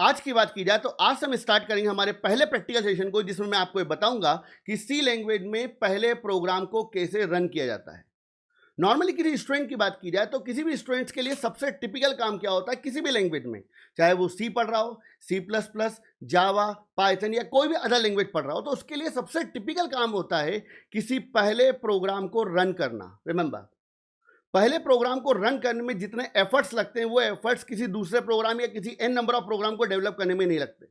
आज की बात की जाए तो आज से हम स्टार्ट करेंगे हमारे पहले प्रैक्टिकल सेशन को, जिसमें मैं आपको ये बताऊंगा कि सी लैंग्वेज में पहले प्रोग्राम को कैसे रन किया जाता है। नॉर्मली किसी स्टूडेंट की बात की जाए तो किसी भी स्टूडेंट्स के लिए सबसे टिपिकल काम क्या होता है किसी भी लैंग्वेज में, चाहे वो सी पढ़ रहा हो, सी प्लस प्लस, जावा, पाइथन या कोई भी अदर लैंग्वेज पढ़ रहा हो, तो उसके लिए सबसे टिपिकल काम होता है किसी पहले प्रोग्राम को रन करना। रिमेंबर, पहले प्रोग्राम को रन करने में जितने एफर्ट्स लगते हैं वो एफर्ट्स किसी दूसरे प्रोग्राम या किसी एन नंबर ऑफ प्रोग्राम को डेवलप करने में नहीं लगते,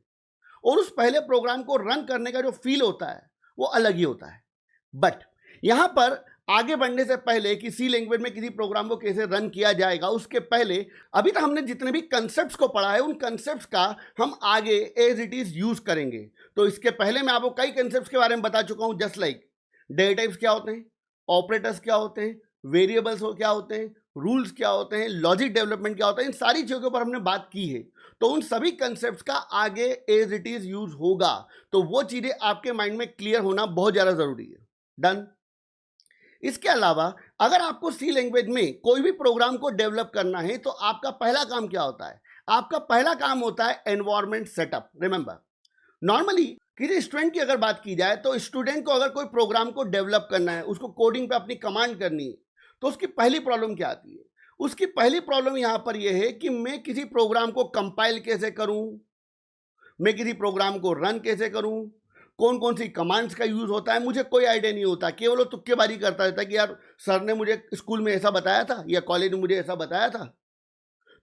और उस पहले प्रोग्राम को रन करने का जो फील होता है वो अलग ही होता है। बट यहां पर आगे बढ़ने से पहले कि सी लैंग्वेज में किसी प्रोग्राम को कैसे रन किया जाएगा, उसके पहले अभी तक हमने जितने भी कंसेप्ट्स को पढ़ा है उन कंसेप्ट्स का हम आगे एज इट इज यूज करेंगे। तो इसके पहले मैं आपको कई कंसेप्ट्स के बारे में बता चुका हूं, जस्ट लाइक डेटा टाइप्स क्या होते हैं, ऑपरेटर्स क्या होते हैं, वेरिएबल्स क्या होते हैं, रूल्स क्या होते हैं, लॉजिक डेवलपमेंट क्या होता है, इन सारी चीज़ों पर हमने बात की है। तो उन सभी कंसेप्ट्स का आगे एज इट इज यूज होगा, तो वो चीज़ें आपके माइंड में क्लियर होना बहुत ज़्यादा ज़रूरी है। डन। इसके अलावा अगर आपको सी लैंग्वेज में कोई भी प्रोग्राम को डेवलप करना है तो आपका पहला काम क्या होता है? आपका पहला काम होता है एनवायरनमेंट सेटअप। रिमेंबर, नॉर्मली किसी स्टूडेंट की अगर बात की जाए तो स्टूडेंट को अगर कोई प्रोग्राम को डेवलप करना है, उसको कोडिंग पे अपनी कमांड करनी है, तो उसकी पहली प्रॉब्लम क्या आती है? उसकी पहली प्रॉब्लम यहां पर यह है कि मैं किसी प्रोग्राम को कंपाइल कैसे करूं, मैं किसी प्रोग्राम को रन कैसे करूं, कौन कौन सी कमांड्स का यूज होता है, मुझे कोई आइडिया नहीं होता। केवल वो तुक्केबाजी करता रहता है कि यार सर ने मुझे स्कूल में ऐसा बताया था या कॉलेज में मुझे ऐसा बताया था,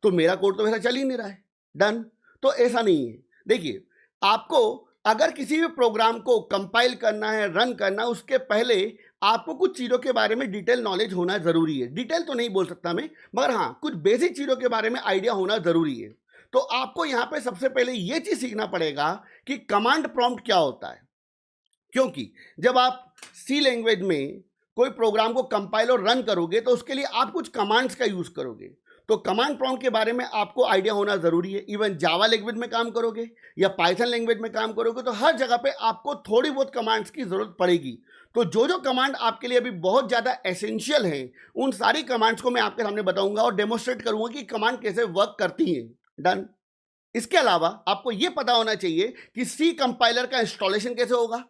तो मेरा कोड तो वैसा चल ही नहीं रहा है। डन। तो ऐसा नहीं है। देखिए, आपको अगर किसी भी प्रोग्राम को कंपाइल करना है, रन करना, उसके पहले आपको कुछ चीज़ों के बारे में डिटेल नॉलेज होना ज़रूरी है। डिटेल तो नहीं बोल सकता मैं, मगर हाँ कुछ बेसिक चीज़ों के बारे में आइडिया होना ज़रूरी है। तो आपको यहाँ पे सबसे पहले ये चीज़ सीखना पड़ेगा कि कमांड प्रॉम्प्ट क्या होता है, क्योंकि जब आप सी लैंग्वेज में कोई प्रोग्राम को कंपाइल और रन करोगे तो उसके लिए आप कुछ कमांड्स का यूज़ करोगे। तो कमांड प्रॉम्प्ट के बारे में आपको आइडिया होना ज़रूरी है। इवन जावा लैंग्वेज में काम करोगे या पाइथन लैंग्वेज में काम करोगे तो हर जगह पे आपको थोड़ी बहुत कमांड्स की ज़रूरत पड़ेगी। तो जो जो कमांड आपके लिए अभी बहुत ज़्यादा एसेंशियल है उन सारी कमांड्स को मैं आपके सामने बताऊंगा और डेमोस्ट्रेट करूंगा कि कमांड कैसे वर्क करती हैं। डन। इसके अलावा आपको यह पता होना चाहिए कि सी कंपाइलर का इंस्टॉलेशन कैसे होगा,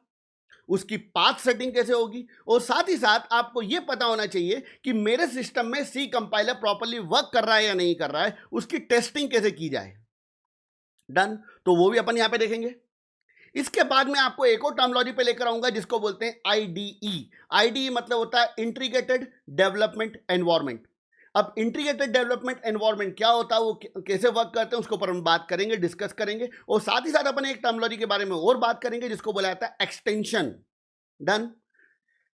उसकी पाथ सेटिंग कैसे होगी, और साथ ही साथ आपको यह पता होना चाहिए कि मेरे सिस्टम में सी कंपाइलर प्रॉपर्ली वर्क कर रहा है या नहीं कर रहा है, उसकी टेस्टिंग कैसे की जाए। डन। तो वो भी अपन यहां पे देखेंगे। इसके बाद में आपको एक और टर्मिनोलॉजी पे लेकर आऊंगा जिसको बोलते हैं आईडीई। आईडीई मतलब होता है इंटीग्रेटेड डेवलपमेंट एनवायरनमेंट। अब इंटीग्रेटेड डेवलपमेंट एनवायरनमेंट क्या होता है, वो कैसे वर्क करते हैं, उसके ऊपर हम बात करेंगे, डिस्कस करेंगे, और साथ ही साथ अपन एक टर्मिनोलॉजी के बारे में और बात करेंगे जिसको बोला जाता है एक्सटेंशन। डन।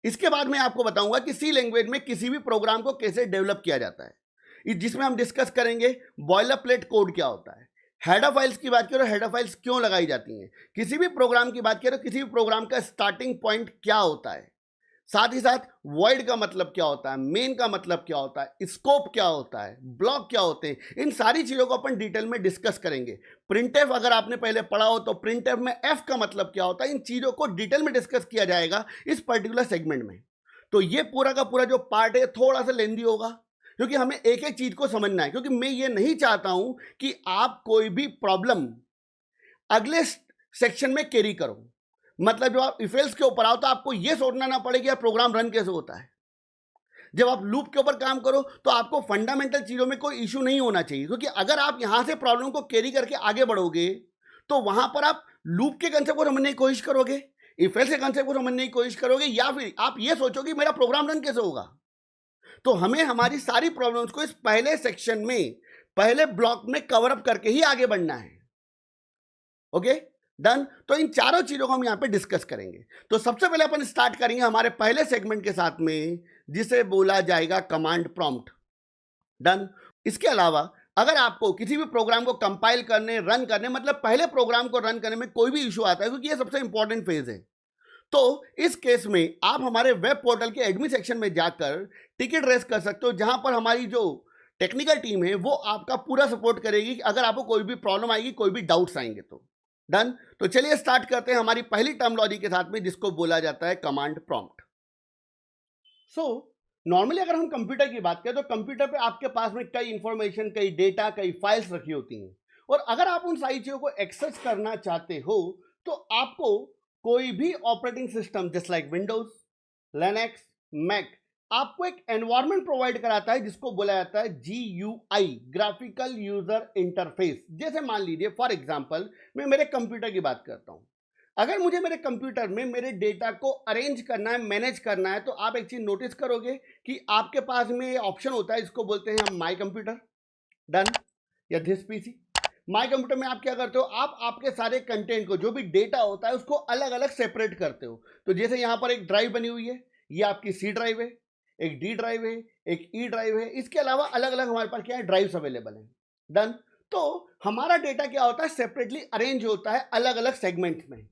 इसके बाद मैं आपको बताऊंगा कि सी लैंग्वेज में किसी भी प्रोग्राम को कैसे डेवलप किया जाता है, जिसमें हम डिस्कस करेंगे बॉयलर प्लेट कोड क्या होता है, हेडर फाइल्स की बात करें, हेडर फाइल्स क्यों लगाई जाती हैं, किसी भी प्रोग्राम की बात करें, किसी भी प्रोग्राम का स्टार्टिंग पॉइंट क्या होता है, साथ ही साथ वॉइड का मतलब क्या होता है, मेन का मतलब क्या होता है, स्कोप क्या होता है, ब्लॉक क्या होते हैं, इन सारी चीज़ों को अपन डिटेल में डिस्कस करेंगे। प्रिंटफ अगर आपने पहले पढ़ा हो तो प्रिंटफ में एफ का मतलब क्या होता है, इन चीज़ों को डिटेल में डिस्कस किया जाएगा इस पर्टिकुलर सेगमेंट में। तो ये पूरा का पूरा जो पार्ट है थोड़ा सा लेंदी होगा, क्योंकि हमें एक एक चीज़ को समझना है, क्योंकि मैं ये नहीं चाहता हूं कि आप कोई भी प्रॉब्लम अगले सेक्शन में कैरी करो। मतलब जब आप इफेल्स के ऊपर आओ तो आपको यह सोचना ना पड़े कि प्रोग्राम रन कैसे होता है। जब आप लूप के ऊपर काम करो तो आपको फंडामेंटल चीजों में कोई इशू नहीं होना चाहिए, क्योंकि अगर आप यहां से प्रॉब्लम को कैरी करके आगे बढ़ोगे तो वहां पर आप लूप के कंसेप्ट को समझने की कोशिश करोगे, इफेल्स के कंसेप्ट को समझने की कोशिश करोगे, या फिर आप ये सोचोगे मेरा प्रोग्राम रन कैसे होगा। तो हमें हमारी सारी प्रॉब्लम्स को इस पहले सेक्शन में, पहले ब्लॉक में कवर अप करके ही आगे बढ़ना है। Okay, done. तो इन चारों चीजों को हम यहां पे डिस्कस करेंगे। तो सबसे पहले अपन स्टार्ट करेंगे हमारे पहले सेगमेंट के साथ में, जिसे बोला जाएगा कमांड प्रॉम्प्ट। डन। इसके अलावा अगर आपको किसी भी प्रोग्राम को कंपाइल करने, रन करने, मतलब पहले प्रोग्राम को रन करने में कोई भी इशू आता है, क्योंकि ये सबसे इंपॉर्टेंट फेज है, तो इस केस में आप हमारे वेब पोर्टल के एडमिन सेक्शन में जाकर टिकट रेस कर सकते हो, जहां पर हमारी जो टेक्निकल टीम है वो आपका पूरा सपोर्ट करेगी अगर आपको कोई भी प्रॉब्लम आएगी, कोई भी डाउट्स आएंगे तो। डन। तो चलिए स्टार्ट करते हैं हमारी पहली टर्मिनोलॉजी के साथ में, जिसको बोला जाता है कमांड प्रॉम्प्ट। सो नॉर्मली अगर हम कंप्यूटर की बात करें तो कंप्यूटर पे आपके पास में कई इंफॉर्मेशन, कई डेटा, कई फाइल्स रखी होती हैं, और अगर आप उन सारी चीज़ों को एक्सेस करना चाहते हो तो आपको कोई भी operating system just like Windows, Linux, Mac आपको एक एनवायरनमेंट प्रोवाइड कराता है जिसको बोला जाता है GUI, ग्राफिकल यूजर इंटरफेस। जैसे मान लीजिए फॉर एग्जांपल मैं मेरे कंप्यूटर की बात करता हूं। अगर मुझे मेरे कंप्यूटर में मेरे डेटा को अरेंज करना है, मैनेज करना है, तो आप एक चीज नोटिस करोगे कि आपके पास में ये ऑप्शन होता है, इसको बोलते हैं हम माई कंप्यूटर, डन, या दिस पीसी। माई कंप्यूटर में आप क्या करते हो, आप आपके सारे कंटेंट को, जो भी डेटा होता है उसको अलग अलग सेपरेट करते हो। तो जैसे यहां पर एक ड्राइव बनी हुई है, ये आपकी C ड्राइव है, एक D ड्राइव है, एक E ड्राइव है, इसके अलावा अलग अलग हमारे पास क्या है, ड्राइव्स अवेलेबल हैं, डन। तो हमारा डेटा क्या होता है, सेपरेटली अरेंज होता है अलग अलग सेगमेंट में।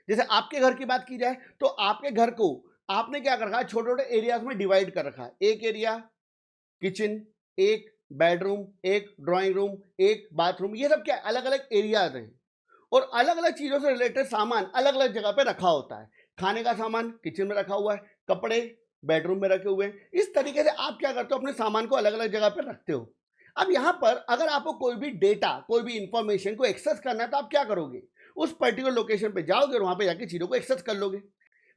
जैसे आपके घर की बात की जाए तो आपके घर को आपने क्या कर रखा है, छोटे छोटे एरियाज में डिवाइड कर रखा है। एक एरिया किचन, एक बेडरूम, एक ड्राइंग रूम, एक बाथरूम, ये सब क्या अलग अलग एरियाज हैं और अलग अलग चीजों से रिलेटेड सामान अलग अलग जगह पे रखा होता है। खाने का सामान किचन में रखा हुआ है, कपड़े बेडरूम में रखे हुए हैं। इस तरीके से आप क्या करते हो, अपने सामान को अलग अलग जगह पे रखते हो। अब यहां पर अगर आपको कोई भी डेटा, कोई भी इंफॉर्मेशन को एक्सेस करना है तो आप क्या करोगे, उस पर्टिकुलर लोकेशन पे जाओगे और वहां पे जाके चीजों को एक्सेस कर लोगे।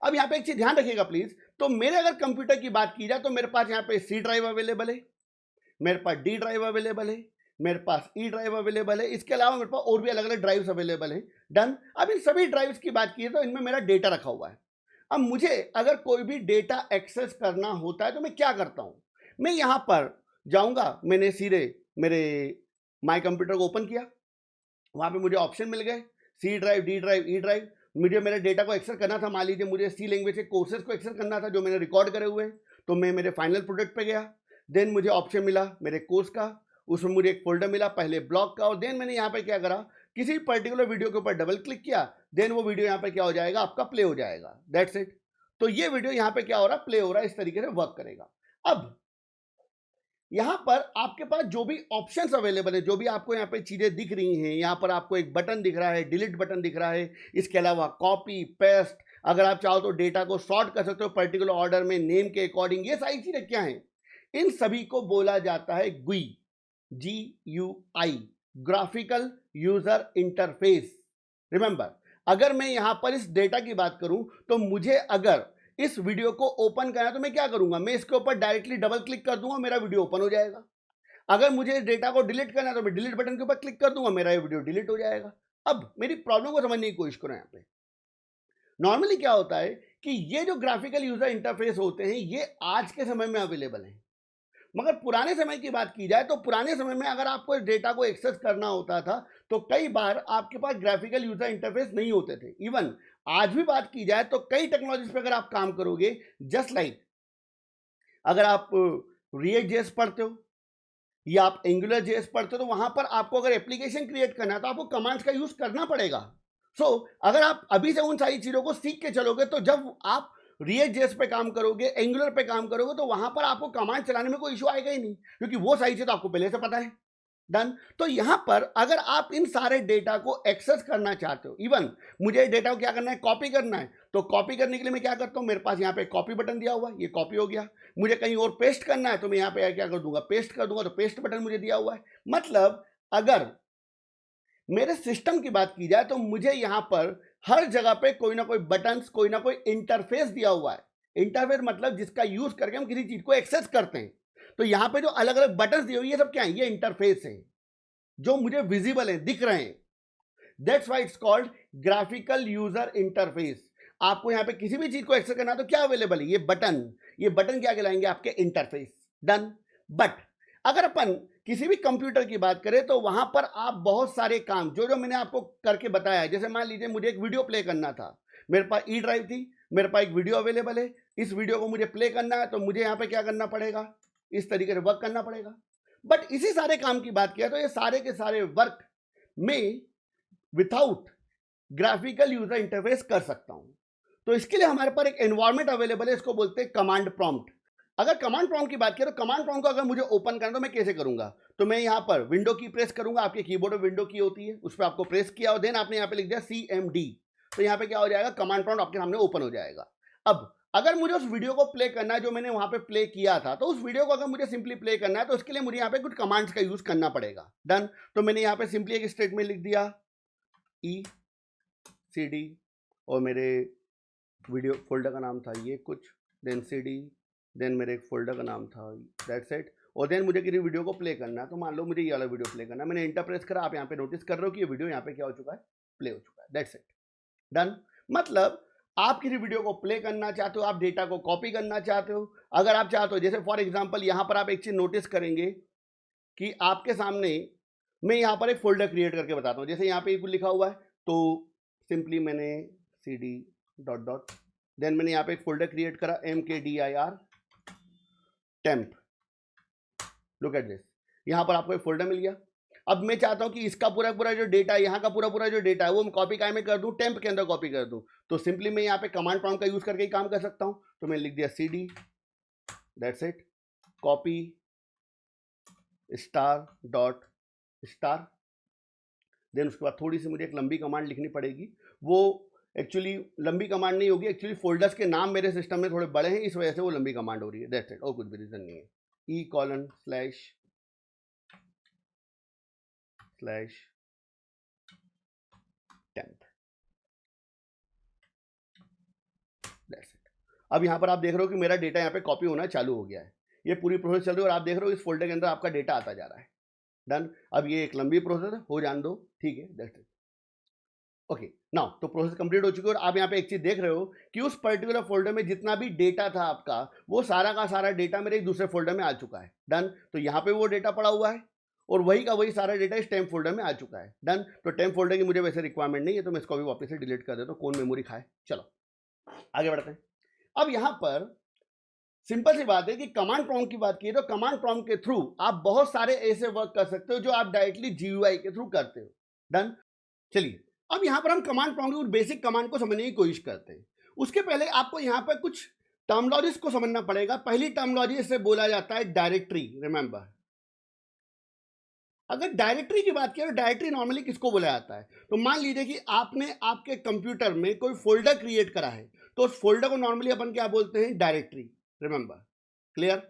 अब यहाँ पे एक चीज ध्यान रखिएगा प्लीज, तो मेरे अगर कंप्यूटर की बात की जाए तो मेरे पास यहाँ पे C ड्राइव अवेलेबल है, मेरे पास D ड्राइव अवेलेबल है, मेरे पास E ड्राइव अवेलेबल है, इसके अलावा मेरे पास और भी अलग अलग ड्राइव्स अवेलेबल हैं, डन। अब इन सभी ड्राइव्स की बात की तो इनमें मेरा डेटा रखा हुआ है। अब मुझे अगर कोई भी डेटा एक्सेस करना होता है तो मैं क्या करता हूं, मैं यहां पर जाऊंगा, मैंने सीधे मेरे माई कंप्यूटर को ओपन किया, वहां पे मुझे ऑप्शन मिल गए, C drive, D drive, E drive. मुझे मेरे डेटा को एक्सेस करना था, मान लीजिए मुझे C लैंग्वेज के कोर्सेज को एक्सेस करना था जो मैंने रिकॉर्ड करे हुए हैं, तो मैं मेरे फाइनल प्रोडक्ट पे गया। देन मुझे ऑप्शन मिला मेरे कोर्स का, उसमें मुझे एक फोल्डर मिला पहले ब्लॉग का, और देन मैंने यहाँ पे क्या करा, किसी पर्टिकुलर वीडियो के ऊपर डबल क्लिक किया, देन वो वीडियो यहाँ पे क्या हो जाएगा, आपका प्ले हो जाएगा, दैट्स इट। तो ये वीडियो यहाँ पे क्या हो रहा है, प्ले हो रहा है, इस तरीके से वर्क करेगा। अब यहां पर आपके पास जो भी ऑप्शंस अवेलेबल है, जो भी आपको यहाँ पे चीजें दिख रही हैं, यहाँ पर आपको एक बटन दिख रहा है, डिलीट बटन दिख रहा है, इसके अलावा कॉपी पेस्ट, अगर आप चाहो तो डेटा को सॉर्ट कर सकते हो पर्टिकुलर ऑर्डर में नेम के अकॉर्डिंग, ये सारी चीजें क्या हैं, इन सभी को बोला जाता है GUI, graphical user interface. Remember, अगर मैं यहां पर इस डेटा की बात करूं तो मुझे अगर इस वीडियो को ओपन करना तो मैं क्या करूंगा, मैं इसके ऊपर डायरेक्टली डबल क्लिक कर दूंगा, मेरा वीडियो ओपन हो जाएगा। अगर मुझे डेटा को डिलीट करना है तो मैं डिलीट बटन के ऊपर क्लिक कर दूंगा, मेरा ये वीडियो डिलीट हो जाएगा। अब मेरी प्रॉब्लम को समझने की कोशिश करो। यहाँ पे नॉर्मली क्या होता है कि ये जो ग्राफिकल यूजर इंटरफेस होते हैं ये आज के समय में अवेलेबल हैं, मगर पुराने समय की बात की जाए तो पुराने समय में अगर आपको डेटा को एक्सेस करना होता था तो कई बार आपके पास ग्राफिकल यूजर इंटरफेस नहीं होते थे। इवन आज भी बात की जाए तो कई टेक्नोलॉजीज पे अगर आप काम करोगे, जस्ट लाइक अगर आप React.js पढ़ते हो या आप AngularJS पढ़ते हो, तो वहां पर आपको अगर एप्लीकेशन क्रिएट करना है तो आपको कमांड्स का यूज करना पड़ेगा। अगर आप अभी से उन सारी चीजों को सीख के चलोगे तो जब आप React.js पे काम करोगे, एंगुलर पे काम करोगे, तो वहां पर आपको कमांड चलाने में कोई इशू आएगा ही नहीं, क्योंकि वो सारी चीज आपको पहले से पता है, डन। तो यहां पर अगर आप इन सारे डेटा को एक्सेस करना चाहते हो, इवन मुझे डेटा को क्या करना है, कॉपी करना है, तो कॉपी करने के लिए मैं क्या करता हूं, मेरे पास यहाँ पे कॉपी बटन दिया हुआ है, ये कॉपी हो गया। मुझे कहीं और पेस्ट करना है तो मैं यहाँ पे क्या कर दूंगा, पेस्ट कर दूंगा, तो पेस्ट बटन मुझे दिया हुआ है। मतलब अगर मेरे सिस्टम की बात की जाए तो मुझे यहां पर हर जगह पे कोई ना कोई बटन्स, कोई ना कोई इंटरफेस दिया हुआ है। इंटरफेस मतलब जिसका यूज करके हम किसी चीज को एक्सेस करते हैं। तो यहां पे जो अलग अलग बटन्स दिए हुए ये सब क्या है, ये इंटरफेस है जो मुझे विजिबल है, दिख रहे हैं। That's why it's called graphical user interface. आपको यहां पे किसी भी चीज को एक्सेस करना तो क्या अवेलेबल है, ये बटन क्या कहलाएंगे, आपके इंटरफेस, डन। बट अगर अपन किसी भी कंप्यूटर की बात करें तो वहां पर आप बहुत सारे काम जो मैंने आपको करके बताया, जैसे मान लीजिए मुझे एक वीडियो प्ले करना था, मेरे पास E ड्राइव थी, मेरे पास एक वीडियो अवेलेबल है, इस वीडियो को मुझे प्ले करना है तो मुझे यहाँ पे क्या करना पड़ेगा, इस तरीके से वर्क करना पड़ेगा। बट इसी सारे काम की बात किया तो ये सारे के सारे वर्क में विथआउट ग्राफिकल यूजर इंटरफेस कर सकता हूं। तो इसके लिए हमारे पास एक एनवायरमेंट अवेलेबल है, इसको बोलते हैं कमांड प्रॉम्प्ट। अगर कमांड प्रॉम्प्ट की बात करें तो कमांड प्रॉम्प्ट को अगर मुझे ओपन करना तो मैं कैसे करूंगा, तो मैं यहां पर विंडो की प्रेस करूंगा, आपके कीबोर्ड में विंडो की होती है, उस पर आपको प्रेस किया और देन आपने यहां पे लिख दिया CMD, तो यहां पे क्या हो जाएगा, कमांड प्रॉम्प्ट आपके सामने ओपन हो जाएगा। अब अगर मुझे उस वीडियो को प्ले करना है जो मैंने वहां पे प्ले किया था, तो उस वीडियो को अगर मुझे सिंपली प्ले करना है तो उसके लिए मुझे यहाँ पे कुछ कमांड्स का यूज करना पड़ेगा। डन। तो मैंने यहाँ पे सिंपली एक स्टेटमेंट लिख दिया ई सी डी, और मेरे वीडियो फोल्डर का नाम था ये कुछ, देन सी डी, देन मेरे एक फोल्डर का नाम था दैट्स इट, और देन मुझे किसी वीडियो को प्ले करना है। तो मान लो मुझे ये वाला वीडियो प्ले करना है, मैंने इंटर प्रेस करा, आप यहाँ पे नोटिस कर रहे हो कि ये वीडियो यहाँ पे क्या हो चुका है, प्ले हो चुका है। That's it, done. मतलब आप किसी वीडियो को प्ले करना चाहते हो, आप डेटा को कॉपी करना चाहते हो, अगर आप चाहते हो, जैसे फॉर एग्जांपल यहाँ पर आप एक चीज नोटिस करेंगे कि आपके सामने मैं यहाँ पर एक फोल्डर क्रिएट करके बताता हूँ। जैसे यहाँ पे कुछ लिखा हुआ है, तो सिंपली मैंने C D dot dot, then मैंने यहाँ पे एक फोल्डर क्रिएट करा mkdir temp. Look at this, यहाँ पर आपको एक फोल्डर मिल गया। अब मैं चाहता हूं कि इसका पूरा पूरा जो डेटा है, यहाँ का पूरा पूरा जो डेटा है, वो मैं कॉपी काय में कर दूं, टेम्प के अंदर कॉपी कर दूं। तो सिंपली मैं यहाँ पे कमांड प्रॉम्प्ट का यूज करके ही काम कर सकता हूं। तो मैं लिख दिया cd, that's it, copy star dot star, then उसके बाद थोड़ी सी मुझे एक लंबी कमांड लिखनी पड़ेगी। वो एक्चुअली लंबी कमांड नहीं होगी, एक्चुअली फोल्डर्स के नाम मेरे सिस्टम में थोड़े बड़े हैं, इस वजह से वो लंबी कमांड हो रही है। दैट्स इट, और कुछ भी रीजन नहीं है। e:/temp, that's it. अब यहाँ पर आप देख रहे हो कि मेरा डेटा यहाँ पे कॉपी होना चालू हो गया है। ये पूरी प्रोसेस चल रही है और आप देख रहे हो इस फोल्डर के अंदर आपका डेटा आता जा रहा है। डन। अब ये एक लंबी प्रोसेस है, हो जान दो, ठीक है, दैट्स इट। ओके, नाउ तो प्रोसेस कंप्लीट हो चुकी है और आप यहाँ पे एक चीज देख रहे हो कि उस पर्टिकुलर फोल्डर में जितना भी डेटा था आपका, वो सारा का सारा डेटा मेरे एक दूसरे फोल्डर में आ चुका है। डन। तो यहाँ पे वो डेटा पड़ा हुआ है और वही का वही सारा डेटा इस टेम्प फोल्डर में आ चुका है। डन। तो टेम्प फोल्डर की मुझे वैसे रिक्वायरमेंट नहीं है, तो मैं इसको अभी वापस से डिलीट कर देता हूँ, कौन मेमोरी खाए। चलो आगे बढ़ते हैं। अब यहाँ पर सिंपल सी बात है कि कमांड प्रॉम्प्ट की बात की तो कमांड प्रॉम्प्ट के थ्रू आप बहुत सारे ऐसे वर्क कर सकते हो जो आप डायरेक्टली GUI के थ्रू करते हो। डन। चलिए अब यहां पर हम कमांड प्रॉम्प्ट की बेसिक कमांड को समझने की कोशिश करते हैं। उसके पहले आपको यहां पर कुछ टर्मिनोलॉजीज को समझना पड़ेगा। पहली टर्मिनोलॉजी से बोला जाता है डायरेक्टरी। रिमेंबर, अगर डायरेक्टरी की बात करें तो डायरेक्टरी नॉर्मली किसको बोला जाता है? तो मान लीजिए कि आपने आपके कंप्यूटर में कोई फोल्डर क्रिएट करा है, तो उस फोल्डर को नॉर्मली अपन क्या बोलते हैं? डायरेक्टरी। Remember, clear?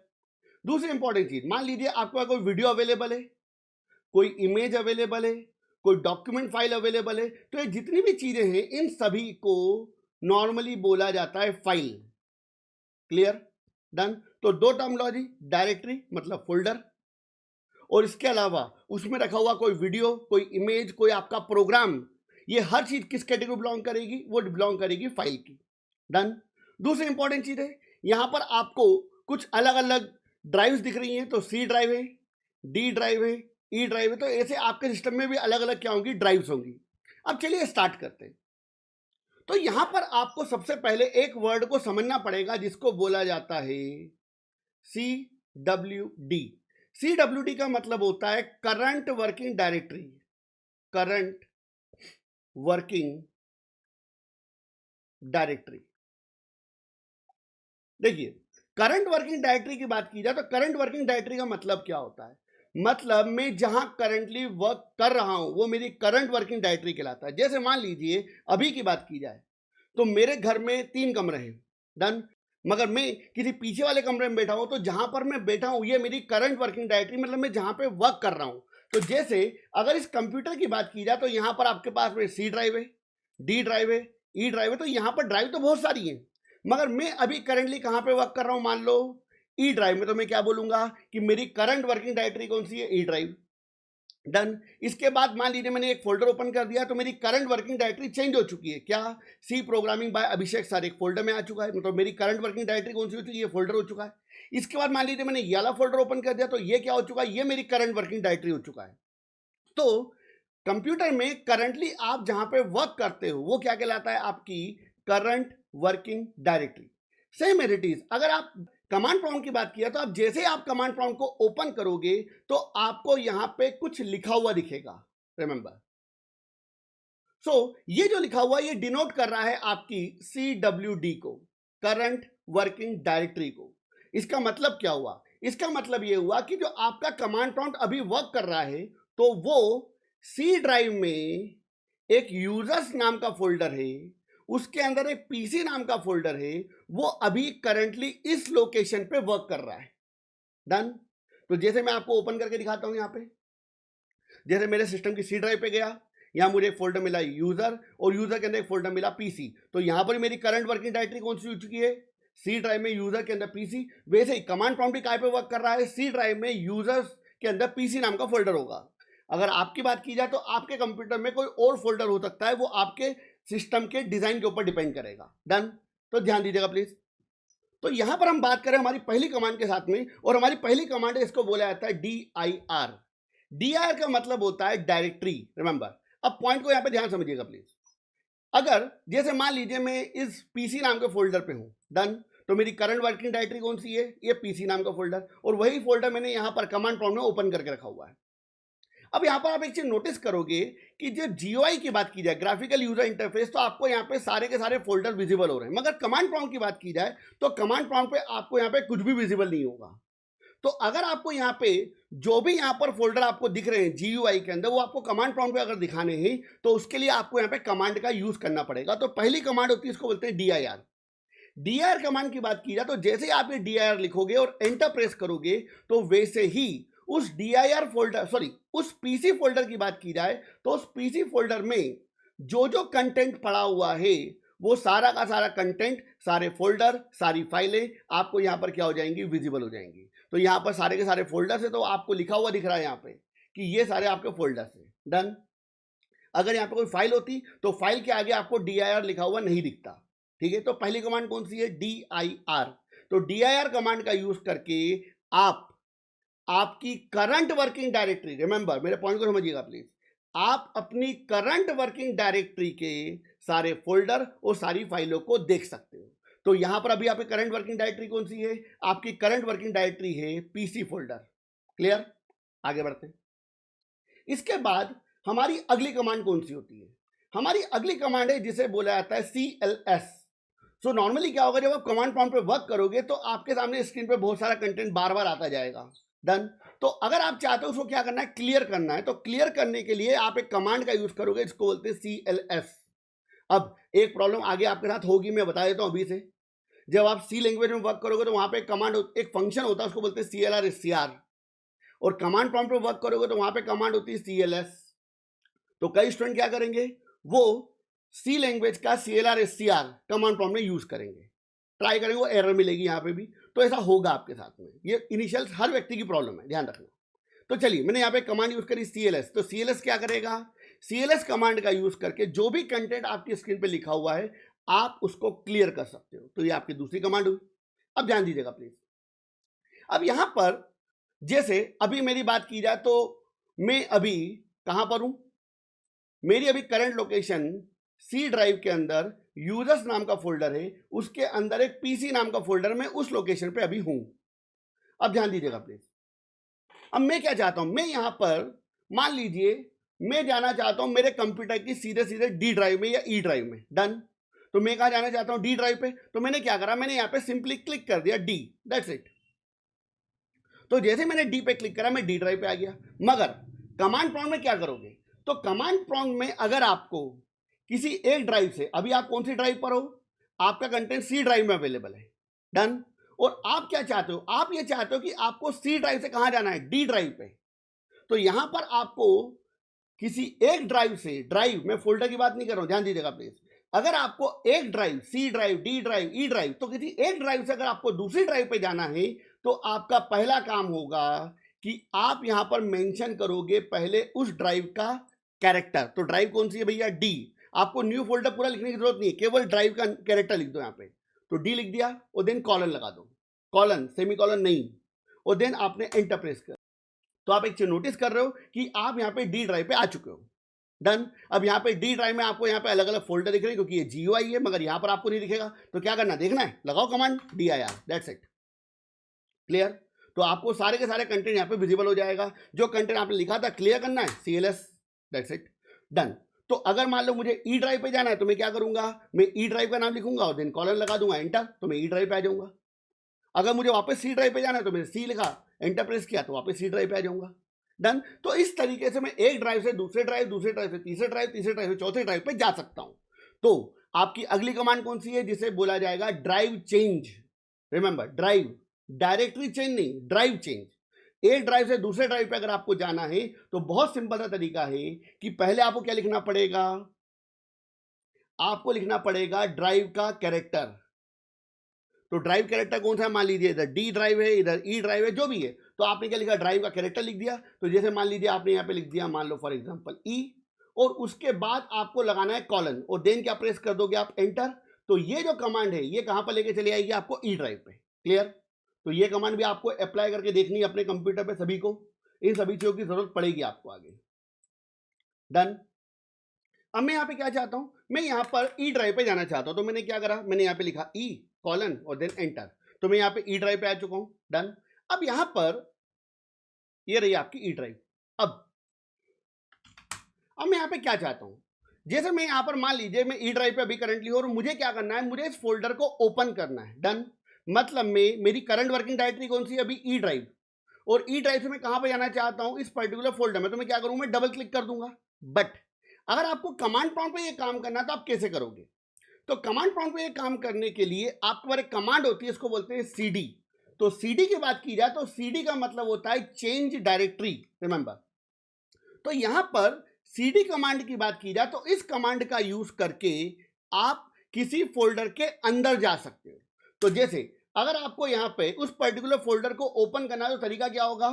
दूसरी इंपॉर्टेंट चीज, मान लीजिए आपका कोई वीडियो अवेलेबल है, कोई इमेज अवेलेबल है, कोई डॉक्यूमेंट फाइल अवेलेबल है, तो ये जितनी भी चीजें हैं इन सभी को नॉर्मली बोला जाता है फाइल। क्लियर? डन। तो दो टर्मिनोलॉजी, डायरेक्टरी मतलब फोल्डर, और इसके अलावा उसमें रखा हुआ कोई वीडियो, कोई इमेज, कोई आपका प्रोग्राम, ये हर चीज किस कैटेगरी बिलोंग करेगी? वो बिलोंग करेगी फाइल की। डन। दूसरी इंपॉर्टेंट चीज है, यहां पर आपको कुछ अलग अलग ड्राइव्स दिख रही हैं, तो सी ड्राइव है, डी ड्राइव है, ई ड्राइव है, तो ऐसे आपके सिस्टम में भी अलग अलग क्या होंगी? ड्राइव्स होंगी। अब चलिए स्टार्ट करते हैं। तो यहां पर आपको सबसे पहले एक वर्ड को समझना पड़ेगा जिसको बोला जाता है CWD। CWD का मतलब होता है current working directory. Current working directory. देखिए, करंट वर्किंग डायरेक्टरी की बात की जाए तो करंट वर्किंग डायरेक्टरी का मतलब क्या होता है? मतलब मैं जहां करंटली वर्क कर रहा हूं वो मेरी करंट वर्किंग डायरेक्टरी कहलाता है। जैसे मान लीजिए अभी की बात की जाए तो मेरे घर में 3 कमरे हैं। डन। मगर मैं किसी पीछे वाले कमरे में बैठा हूं, तो जहां पर मैं बैठा हूं ये मेरी करंट वर्किंग डायरेक्टरी, मतलब मैं जहां पे वर्क कर रहा हूं। तो जैसे अगर इस कंप्यूटर की बात की जाए तो यहां पर आपके पास में सी ड्राइव है, डी ड्राइव है, ई ड्राइव है, तो यहां पर ड्राइव तो बहुत सारी है, मगर मैं अभी करंटली कहां पे वर्क कर रहा हूं? मान लो ई ड्राइव में, तो मैं क्या बोलूंगा कि मेरी करंट वर्किंग डायरेक्टरी कौन सी है? E drive. डन। इसके बाद मान लीजिए मैंने एक फोल्डर ओपन कर दिया, तो मेरी करंट वर्किंग डायरेक्टरी चेंज हो चुकी है। क्या? सी प्रोग्रामिंग बाय अभिषेक सर एक फोल्डर में आ चुका है, मतलब मेरी करंट वर्किंग डायरेक्टरी कौन सी हो चुकी है? ये फोल्डर हो चुका है। इसके बाद मान लीजिए मैंने ये वाला फोल्डर ओपन कर दिया, तो ये क्या हो चुका है? ये मेरी करंट वर्किंग डायरेक्टरी हो चुका है। तो कंप्यूटर में करंटली आप जहां पे वर्क करते हो वो क्या कहलाता है? आपकी current working directory. Same it is, अगर आप कमांड प्रॉम्प्ट की बात किया तो आप जैसे आप कमांड प्रॉम्प्ट को ओपन करोगे तो आपको यहां पे कुछ लिखा हुआ दिखेगा। रिमेंबर, सो ये जो लिखा हुआ ये डिनोट कर रहा है आपकी CWD को, करंट वर्किंग डायरेक्टरी को। इसका मतलब क्या हुआ? इसका मतलब ये हुआ कि जो आपका कमांड प्रॉम्प्ट अभी वर्क कर रहा है तो वो सी ड्राइव में एक यूजर्स नाम का फोल्डर है, उसके अंदर एक पीसी नाम का फोल्डर है, वो अभी करंटली इस लोकेशन पे वर्क कर रहा है। डन। तो जैसे मैं आपको ओपन करके दिखाता हूं, यहां पे जैसे मेरे सिस्टम की सी ड्राइव पे गया, यहां मुझे एक फोल्डर मिला यूजर, और यूजर के अंदर एक फोल्डर मिला पीसी। तो यहां पर मेरी करंट वर्किंग डायरेक्टरी कौन सी हो चुकी है? सी ड्राइव में यूजर के अंदर पीसी। वैसे ही कमांड प्रॉम्प्ट भी कहां पे वर्क कर रहा है? सी ड्राइव में यूजर्स के अंदर पीसी नाम का फोल्डर होगा। अगर आपकी बात की जाए तो आपके कंप्यूटर में कोई और फोल्डर हो सकता है, वो आपके सिस्टम के डिजाइन के ऊपर डिपेंड करेगा। डन। तो ध्यान दीजिएगा प्लीज। तो यहां पर हम बात करें हमारी पहली कमांड के साथ में, और हमारी पहली कमांड है, इसको बोला जाता है DIR। DIR का मतलब होता है डायरेक्टरी, रिमेंबर। अब पॉइंट को यहां पे ध्यान समझिएगा प्लीज। अगर जैसे मान लीजिए मैं इस पीसी नाम के फोल्डर पे हूं, डन, तो मेरी करंट वर्किंग डायरेक्टरी कौन सी है? ये पीसी नाम का फोल्डर, और वही फोल्डर मैंने यहां पर कमांड प्रॉम्प्ट में ओपन करके रखा हुआ है। अब यहां पर आप एक चीज नोटिस करोगे कि जब GUI की बात की जाए, ग्राफिकल यूजर इंटरफेस, तो आपको यहां पे सारे के सारे फोल्डर विजिबल हो रहे हैं, मगर कमांड प्रॉम्प्ट की बात की जाए तो कमांड प्रॉम्प्ट पे आपको यहां पे कुछ भी विजिबल नहीं होगा। तो अगर आपको यहां पे जो भी यहां पर फोल्डर आपको दिख रहे हैं GUI के अंदर, वो आपको कमांड प्रॉम्प्ट पे अगर दिखाने हैं, तो उसके लिए आपको यहां पे कमांड का यूज करना पड़ेगा। तो पहली कमांड होती है, इसको बोलते हैं DIR। DIR कमांड की बात की जाए तो जैसे आप ये DIR लिखोगे और एंटर प्रेस करोगे, तो वैसे ही उस DIR फोल्डर, सॉरी, उस पीसी फोल्डर की बात की जाए तो उस पीसी फोल्डर में जो जो कंटेंट पड़ा हुआ है, वो सारा का सारा कंटेंट, सारे फोल्डर, सारी फाइलें आपको यहां पर क्या हो जाएंगी? विजिबल हो जाएंगी। तो यहां पर सारे के सारे फोल्डर्स है, तो आपको लिखा हुआ दिख रहा है यहां पे कि ये सारे आपके फोल्डर्स हैं। डन। अगर यहां पर कोई फाइल होती तो फाइल के आगे आपको DIR लिखा हुआ नहीं दिखता। ठीक है। तो पहली कमांड कौन सी है? DIR। तो DIR कमांड का यूज करके आप आपकी करंट वर्किंग डायरेक्टरी, रिमेंबर मेरे पॉइंट को समझिएगा प्लीज, आप अपनी करंट वर्किंग डायरेक्टरी के सारे फोल्डर और सारी फाइलों को देख सकते हो। तो यहां पर अभी आपकी करंट वर्किंग डायरेक्टरी कौन सी है? आपकी करंट वर्किंग डायरेक्टरी है पीसी फोल्डर। क्लियर? आगे बढ़ते हैं। इसके बाद हमारी अगली कमांड कौन सी होती है? हमारी अगली कमांड है जिसे बोला जाता है CLS। सो नॉर्मली क्या होगा, जब आप कमांड प्रॉम्प्ट पे वर्क करोगे तो आपके सामने स्क्रीन पे बहुत सारा कंटेंट बार बार आता जाएगा। डन। तो अगर आप चाहते हो उसको क्या करना है? क्लियर करना है। तो क्लियर करने के लिए आप एक कमांड का यूज करोगे, इसको बोलते हैं CLS। अब एक प्रॉब्लम आगे आपके साथ होगी, मैं बता देता हूं अभी से। जब आप सी लैंग्वेज में वर्क करोगे तो वहां पे एक कमांड, एक फंक्शन होता है, उसको बोलते हैं CLR SCR, और कमांड प्रॉम्प्ट पे वर्क करोगे तो वहां पे कमांड होती है CLS। तो कई स्टूडेंट क्या करेंगे, वो सी लैंग्वेज का CLR SCR कमांड प्रॉम्प्ट में यूज करेंगे, ट्राई करेंगे, वो एरर मिलेगी यहां पे भी। तो ऐसा होगा आपके साथ में, ये इनिशियल हर व्यक्ति की प्रॉब्लम है, ध्यान रखना। तो चलिए, मैंने यहाँ पे कमांड यूज करी CLS। तो CLS क्या करेगा? CLS कमांड का यूज करके जो भी कंटेंट आपकी स्क्रीन पे लिखा हुआ है, आप उसको क्लियर कर सकते हो। तो ये आपकी दूसरी कमांड हुई। अब ध्यान दीजिएगा प्लीज। अब यहां पर जैसे अभी मेरी बात की जाए तो मैं अभी कहां पर हूं? मेरी अभी करंट लोकेशन सी ड्राइव के अंदर यूजर्स नाम का फोल्डर है, उसके अंदर एक पीसी नाम का फोल्डर, मैं उस लोकेशन पे अभी हूं। अब ध्यान दीजिएगा प्लीज। अब मैं क्या चाहता हूं, मैं यहां पर मान लीजिए मैं जाना चाहता हूं मेरे कंप्यूटर की सीधे सीधे डी ड्राइव में या ई ड्राइव में। डन। तो मैं कहां जाना चाहता हूं? डी ड्राइव पे। तो मैंने क्या करा, मैंने यहां पे सिंपली क्लिक कर दिया डी, दैट्स इट। तो जैसे मैंने डी पे क्लिक करा, मैं डी ड्राइव पे आ गया। मगर कमांड प्रॉम्प्ट में क्या करोगे? तो कमांड प्रॉम्प्ट में अगर आपको किसी एक ड्राइव से, अभी आप कौन सी ड्राइव पर हो? आपका कंटेंट सी ड्राइव में अवेलेबल है। डन। और आप क्या चाहते हो? आप ये चाहते हो कि आपको सी ड्राइव से कहां जाना है? डी ड्राइव पे। तो यहां पर आपको किसी एक ड्राइव से, ड्राइव में फोल्डर की बात नहीं कर रहा हूं, ध्यान दीजिएगा प्लीज। अगर आपको एक drive, C drive, D drive, E drive, तो किसी एक ड्राइव से अगर आपको दूसरी ड्राइव पे जाना है, तो आपका पहला काम होगा कि आप यहां पर मेंशन करोगे पहले उस ड्राइव का कैरेक्टर। तो ड्राइव कौन सी है भैया? डी। आपको न्यू फोल्डर पूरा लिखने की जरूरत नहीं है, केवल ड्राइव का कैरेक्टर लिख दो यहां पे। तो डी लिख दिया और देन कॉलन लगा दो, कॉलन, सेमी कॉलन नहीं, और देन आपने एंटर प्रेस कर। तो आप एक चीज नोटिस कर रहे हो कि आप यहां पे डी ड्राइव पे आ चुके हो। डन। अब यहां पे डी ड्राइव में आपको यहां पे अलग अलग फोल्डर दिख रहे हैं, क्योंकि ये GUI है, मगर यहां पर आपको नहीं दिखेगा। तो क्या करना, देखना है, लगाओ command DIR, that's it. Clear? तो आपको सारे के सारे कंटेंट यहां पे विजिबल हो जाएगा। जो कंटेंट आपने लिखा था क्लियर करना है, CLS, दैट्स इट, डन। तो अगर मान लो मुझे ई ड्राइव पे जाना है, तो मैं क्या करूंगा, मैं ई ड्राइव का नाम लिखूंगा और देन कॉलन लगा दूंगा, एंटर, तो मैं ई ड्राइव पे आ जाऊंगा। अगर मुझे वापस सी ड्राइव पे जाना है, तो मैंने सी लिखा, एंटर प्रेस किया, तो वापस सी ड्राइव पे आ जाऊंगा। डन। तो इस तरीके से मैं एक ड्राइव से दूसरे ड्राइव, दूसरे ड्राइव से तीसरे ड्राइव, तीसरे ड्राइव से चौथे ड्राइव पे जा सकता हूं। तो आपकी अगली कमांड कौन सी है, जिसे बोला जाएगा drive change. Remember, drive, directory change नहीं, ड्राइव चेंज। एक ड्राइव से दूसरे ड्राइव पे अगर आपको जाना है तो बहुत सिंपल सा तरीका है कि पहले आपको क्या लिखना पड़ेगा, आपको लिखना पड़ेगा ड्राइव का कैरेक्टर। तो ड्राइव कैरेक्टर कौन सा है, मान लीजिए इधर डी ड्राइव है, इधर ई ड्राइव है, जो भी है, तो आपने क्या लिखा, ड्राइव का कैरेक्टर लिख दिया। तो जैसे मान लीजिए आपने यहाँ पे लिख दिया, मान लो फॉर एग्जांपल ई, और उसके बाद आपको लगाना है कॉलन, और देन क्या प्रेस कर दोगे आप, एंटर। तो ये जो कमांड है ये कहां पर लेके चली आएगी आपको, ई ड्राइव पे। क्लियर? तो ये कमांड भी आपको अप्लाई करके देखनी है अपने कंप्यूटर पे, सभी को इन सभी चीजों की जरूरत पड़ेगी आपको आगे। डन। अब मैं यहाँ पे क्या चाहता हूं, मैं यहाँ पर ई ड्राइव पे जाना चाहता हूं, तो मैंने क्या करा, मैंने यहाँ पे लिखा ई कॉलन और देन एंटर। तो मैं यहाँ पे ई ड्राइव पे आ चुका हूं। डन। अब यहाँ पर ये रही आपकी ई ड्राइव। अब मैं यहाँ पे क्या चाहता हूं, जैसे मैं यहाँ पर मान लीजिए मैं ई ड्राइव पे अभी करंटली हूं और मुझे क्या करना है, मुझे इस फोल्डर को ओपन करना है। डन। मतलब में मेरी करंट वर्किंग डायरेक्टरी कौन सी है अभी, ई ड्राइव, और ई ड्राइव से मैं कहां पे जाना चाहता हूं, इस पर्टिकुलर फोल्डर में। तो मैं क्या करूं, मैं डबल क्लिक कर दूंगा। बट अगर आपको कमांड प्रॉम्प्ट पे ये काम करना है तो आप कैसे करोगे, तो कमांड प्रॉम्प्ट पे ये काम करने के लिए आपके पास एक कमांड होती है, इसको बोलते हैं सीडी। तो सीडी की बात की जाए तो सीडी का मतलब होता है चेंज डायरेक्टरी। रिमेंबर, तो यहां पर सीडी कमांड की बात की जाए तो इस कमांड का यूज करके आप किसी फोल्डर के अंदर जा सकते हो। तो जैसे अगर आपको यहां पे उस पर्टिकुलर फोल्डर को ओपन करना है तो तरीका क्या होगा,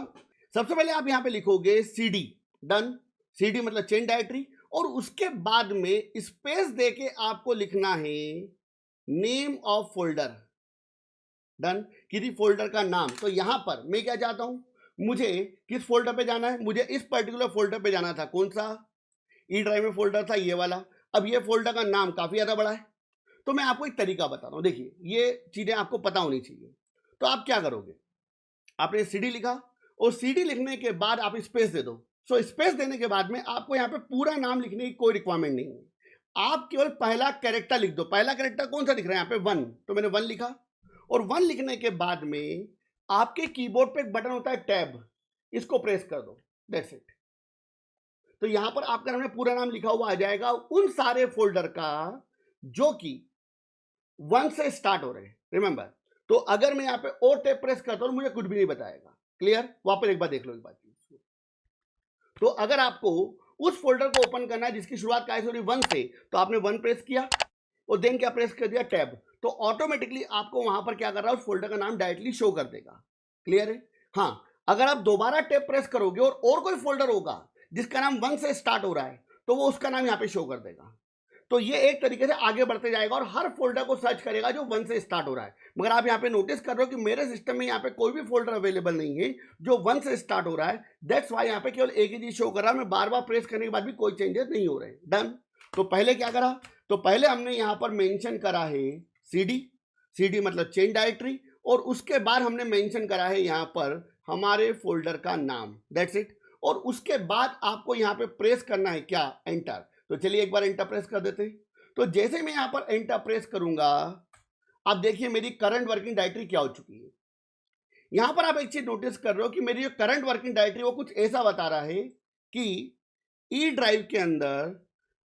सबसे पहले आप यहां पे लिखोगे सीडी। डन। सीडी मतलब चेंज डायरेक्टरी, और उसके बाद में स्पेस देके आपको लिखना है नेम ऑफ फोल्डर। डन। किसी फोल्डर का नाम। तो यहां पर मैं क्या चाहता हूं, मुझे किस फोल्डर पे जाना है, मुझे इस पर्टिकुलर फोल्डर पे जाना था। कौन सा, ई ड्राइव में फोल्डर था ये वाला। अब ये फोल्डर का नाम काफी ज्यादा बड़ा है, तो मैं आपको एक तरीका बता रहा हूं, देखिए ये चीजें आपको पता होनी चाहिए। तो आप क्या करोगे, आपने सीडी लिखा, और सीडी लिखने के बाद आप स्पेस दे दो। सो स्पेस देने के बाद में आपको यहाँ पे पूरा नाम लिखने की कोई रिक्वायरमेंट नहीं है, आप केवल पहला कैरेक्टर लिख दो। पहला कैरेक्टर कौन सा दिख रहा है यहाँ पे, 1, तो मैंने 1 लिखा। और 1 लिखने के बाद में आपके कीबोर्ड पे एक बटन होता है टैब, इसको प्रेस कर दो। That's it. तो यहां पर आपका हमने पूरा नाम लिखा हुआ आ जाएगा उन सारे फोल्डर का जो कि 1 से स्टार्ट हो रहे हैं। रिमेंबर, तो अगर मैं यहाँ पे ओ टैब प्रेस करता हूं मुझे कुछ भी नहीं बताएगा। क्लियर? वापस एक बार देख लो एक बात। तो अगर आपको उस फोल्डर को ओपन करना है जिसकी शुरुआत क्या है, 1 से, तो आपने 1 प्रेस किया और देन क्या प्रेस कर दिया, टैब। तो ऑटोमेटिकली आपको वहां पर क्या कर रहा है, उस फोल्डर का नाम डायरेक्टली शो कर देगा। क्लियर है? हाँ, अगर आप दोबारा टैब प्रेस करोगे और कोई फोल्डर होगा जिसका नाम 1 से स्टार्ट हो रहा है तो वो उसका नाम यहाँ पे शो कर देगा। तो ये एक तरीके से आगे बढ़ते जाएगा और हर फोल्डर को सर्च करेगा जो 1 से स्टार्ट हो रहा है। मगर आप यहाँ पे नोटिस कर रहे हो कि मेरे सिस्टम में यहाँ पे कोई भी फोल्डर अवेलेबल नहीं है जो 1 से स्टार्ट हो रहा है। दैट्स वाई यहाँ पे केवल एक ही चीज शो कर रहा है, मैं बार बार प्रेस करने के बाद भी कोई चेंजेस नहीं हो रहे। डन। तो पहले क्या करा, तो पहले हमने यहाँ पर मेंशन करा है सीडी, सीडी मतलब चेंज डायरेक्टरी, और उसके बाद हमने मेंशन करा है यहाँ पर हमारे फोल्डर का नाम। That's it. और उसके बाद आपको यहाँ पे प्रेस करना है क्या, एंटर। तो चलिए एक बार एंटर प्रेस कर देते हैं। तो जैसे मैं यहाँ पर एंटर प्रेस करूंगा, आप देखिए मेरी करंट वर्किंग डायरेक्टरी क्या हो चुकी है। यहां पर आप एक चीज नोटिस कर रहे हो कि मेरी जो करंट वर्किंग डायरेक्टरी वो कुछ ऐसा बता रहा है कि ई ड्राइव के अंदर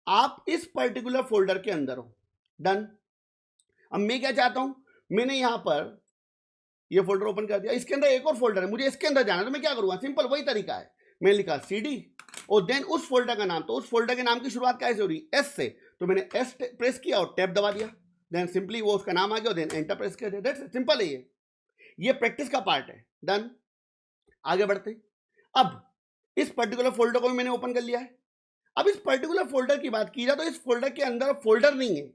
आप इस पर्टिकुलर फोल्डर के अंदर हो। डन। अब मैं क्या चाहता हूं, मैंने यहां पर ये फोल्डर ओपन कर दिया, इसके अंदर एक और फोल्डर है, मुझे इसके अंदर जाना है। तो मैं क्या करूंगा, सिंपल वही तरीका है, मैं लिखा सीडी और देन उस फोल्डर का नाम। तो उस फोल्डर के नाम की शुरुआत कैसे हो रही, एस से, तो मैंने एस प्रेस किया और टैब दबा दिया, देन सिंपली वो उसका नाम आ गया, देन एंटर प्रेस कर दिया। दैट्स सिंपल है, ये प्रैक्टिस का पार्ट है। डन। आगे बढ़ते, अब इस पर्टिकुलर फोल्डर को भी मैंने ओपन कर लिया है। अब इस पर्टिकुलर फोल्डर की बात की जाए तो इस फोल्डर के अंदर फोल्डर नहीं है।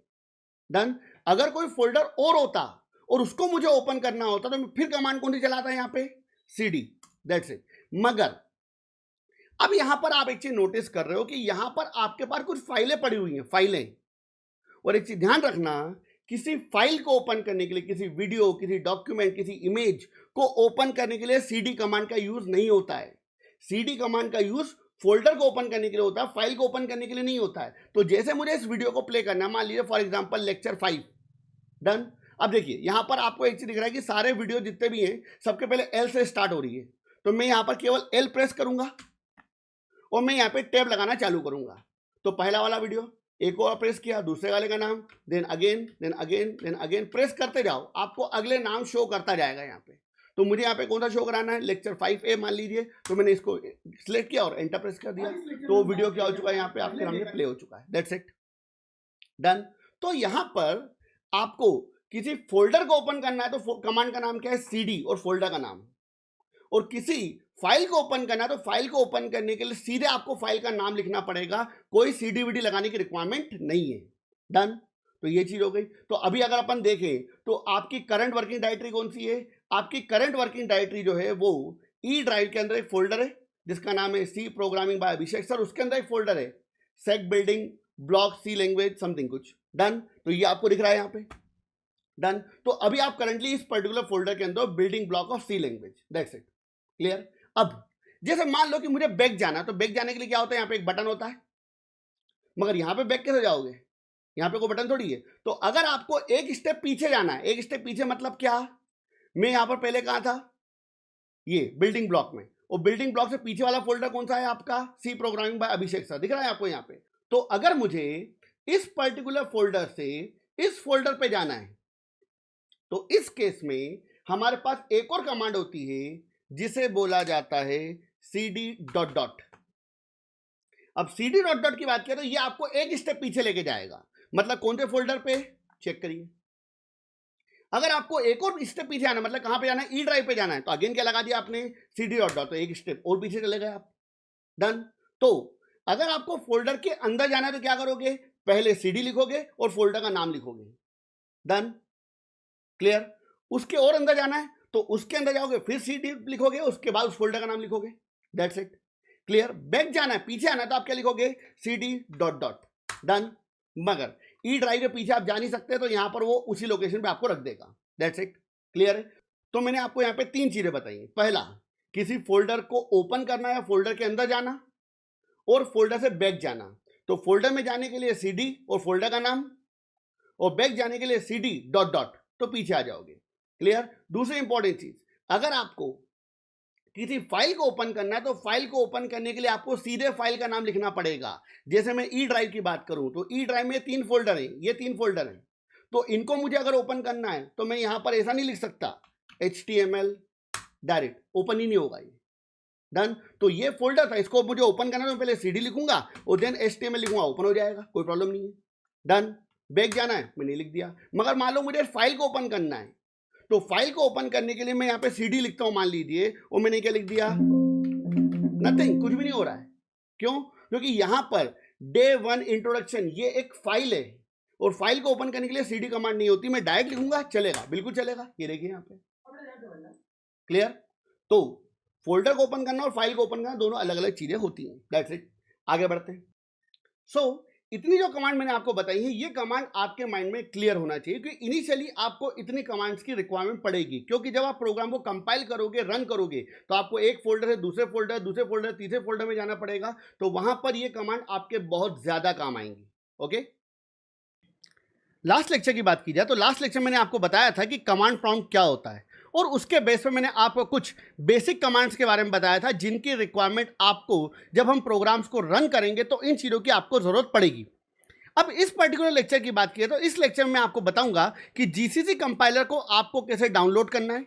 डन। अगर कोई फोल्डर और होता और उसको मुझे ओपन करना होता तो मैं फिर कमांड कौन सी चलाता, यहां पे सीडी। That's it. मगर अब यहां पर आप एक चीज नोटिस कर रहे हो कि यहां पर आपके पास कुछ फाइलें पड़ी हुई हैं, फाइलें। और एक चीज ध्यान रखना, किसी फाइल को ओपन करने के लिए, किसी वीडियो, किसी डॉक्यूमेंट, किसी इमेज को ओपन करने के लिए सीडी कमांड का यूज नहीं होता है। सीडी कमांड का यूज फोल्डर को ओपन करने के लिए होता है, फाइल को ओपन करने के लिए नहीं होता है। तो जैसे मुझे इस वीडियो को प्ले करना है, मान लीजिए फॉर एग्जांपल लेक्चर 5। डन। अब देखिए यहां पर आपको एक चीज दिख रहा है कि सारे वीडियो जितने भी हैं सबके पहले एल से स्टार्ट हो रही है। तो मैं यहां पर केवल एल प्रेस करूंगा और मैं यहां पे टैब लगाना चालू करूंगा। तो पहला वाला वीडियो, एक और प्रेस किया, दूसरे वाले का नाम, then again then again then again, press करते जाओ, आपको अगले नाम शो करता जाएगा यहाँ पे। तो मुझे यहाँ पे कौन सा शो कराना है, लेक्चर 5A मान लीजिए, तो मैंने इसको सिलेक्ट किया और एंटर प्रेस कर दिया, तो वीडियो क्या हो चुका है यहाँ पे आपके सामने प्ले हो चुका है। That's it, done. तो यहाँ पर आपको किसी फोल्डर को ओपन करना है तो कमांड का नाम क्या है, CD और फोल्डर का नाम, और किसी फाइल को ओपन करना है तो फाइल को ओपन करने के लिए सीधे आपको फाइल का नाम लिखना पड़ेगा, कोई CD लगाने की रिक्वायरमेंट नहीं है। डन, तो ये चीज हो गई। तो अभी अगर अपन देखें तो आपकी करंट वर्किंग डायरेक्टरी कौन सी है, आपकी करंट वर्किंग डायरेक्टरी जो है वो ई ड्राइव के अंदर एक फोल्डर है जिसका नाम है C programming by Abhishek sir, उसके अंदर एक फोल्डर है सेक building block C language something कुछ। डन, तो ये आपको दिख रहा है यहाँ पे। डन, तो अभी आप करंटली इस पर्टिकुलर फोल्डर के अंदर building block of C language, that's it, clear. अब जैसे मान लो कि मुझे बैक जाना, तो बैक जाने के लिए क्या होता है, यहाँ पे एक बटन होता है, मगर यहाँ पे बैक कैसे जाओगे, यहाँ पे कोई बटन थोड़ी है। तो अगर आपको एक स्टेप पीछे जाना है, एक स्टेप पीछे मतलब क्या, मैं यहाँ पर पहले कहाँ था, ये बिल्डिंग ब्लॉक में, और बिल्डिंग ब्लॉक से पीछे वाला फोल्डर कौन सा है आपका, सी प्रोग्रामिंग बाय अभिषेक सर, दिख रहा है आपको यहाँ पे। तो अगर मुझे इस पर्टिकुलर फोल्डर से इस फोल्डर पे जाना है तो इस केस में हमारे पास एक और कमांड होती है जिसे बोला जाता है cd डॉट डॉट। अब cd डॉट डॉट की बात करें तो ये आपको एक स्टेप पीछे लेके जाएगा, मतलब कौन से फोल्डर पे, चेक करिए। अगर आपको एक और स्टेप पीछे आना, मतलब कहां पे जाना है, ई ड्राइव पे जाना है, तो अगेन क्या लगा दिया आपने, cd डॉट डॉट, तो एक स्टेप और पीछे चले गए आप। डन, तो अगर आपको फोल्डर के अंदर जाना है तो क्या करोगे, पहले cd लिखोगे और फोल्डर का नाम लिखोगे। Done, clear. उसके और अंदर जाना है तो उसके अंदर जाओगे, फिर cd लिखोगे, उसके बाद उस फोल्डर का नाम लिखोगे, दैट्स इट, क्लियर। बैक जाना है, पीछे आना है तो आप क्या लिखोगे, cd डॉट डॉट। डन, मगर ई ड्राइव के पीछे आप जा नहीं सकते तो यहां पर वो उसी लोकेशन पे आपको रख देगा, दैट्स इट, क्लियर है। तो मैंने आपको यहाँ पे 3 चीजें बताई। पहला, किसी फोल्डर को ओपन करना या फोल्डर के अंदर जाना, और फोल्डर से बैक जाना। तो फोल्डर में जाने के लिए cd और फोल्डर का नाम, और बैक जाने के लिए cd डॉट डॉट, तो पीछे आ जाओगे, क्लियर। दूसरी इंपॉर्टेंट चीज, अगर आपको किसी फाइल को ओपन करना है तो फाइल को ओपन करने के लिए आपको सीधे फाइल का नाम लिखना पड़ेगा। जैसे मैं ई ड्राइव की बात करूं तो ई ड्राइव में 3 फोल्डर हैं, ये 3 फोल्डर हैं, तो इनको मुझे अगर ओपन करना है तो मैं यहां पर ऐसा नहीं लिख सकता HTML, डायरेक्ट ओपन ही नहीं होगा ये। डन, तो ये फोल्डर था, इसको मुझे ओपन करना है तो पहले cd लिखूंगा और देन HTML लिखूंगा, ओपन हो जाएगा, कोई प्रॉब्लम नहीं है। डन, बैक जाना है, मैंने लिख दिया। मगर मान लो मुझे फाइल को ओपन करना है, तो फाइल को ओपन करने के लिए मैं यहाँ पे cd लिखता हूं मान लीजिए, और मैंने क्या लिख दिया, नथिंग, कुछ भी नहीं हो रहा है। क्यों, क्योंकि यहां पर day 1 इंट्रोडक्शन ये एक फाइल है, और फाइल को ओपन करने के लिए cd कमांड नहीं होती, मैं डायरेक्ट लिखूंगा, चलेगा, बिल्कुल चलेगा। ये देखिए यहाँ पे, क्लियर। तो फोल्डर को ओपन करना और फाइल को ओपन करना दोनों अलग अलग चीजें होती हैं, दैट्स इट। आगे बढ़ते हैं। सो इतनी जो कमांड मैंने आपको बताई है, ये कमांड आपके माइंड में क्लियर होना चाहिए, क्योंकि इनिशियली आपको इतनी कमांड्स की रिक्वायरमेंट पड़ेगी, क्योंकि जब आप प्रोग्राम को कंपाइल करोगे, रन करोगे, तो आपको एक फोल्डर से दूसरे फोल्डर तीसरे फोल्डर में जाना पड़ेगा, तो वहां पर ये कमांड आपके बहुत ज्यादा काम आएंगी। ओके, लास्ट लेक्चर की बात की जाए तो लास्ट लेक्चर मैंने आपको बताया था कि कमांड प्रॉम्प्ट क्या होता है, और उसके बेस पे मैंने आपको कुछ बेसिक कमांड्स के बारे में बताया था जिनकी रिक्वायरमेंट आपको जब हम प्रोग्राम्स को रन करेंगे तो इन चीज़ों की आपको ज़रूरत पड़ेगी। अब इस पर्टिकुलर लेक्चर की बात की तो इस लेक्चर में मैं आपको बताऊंगा कि जीसीसी कंपाइलर को आपको कैसे डाउनलोड करना है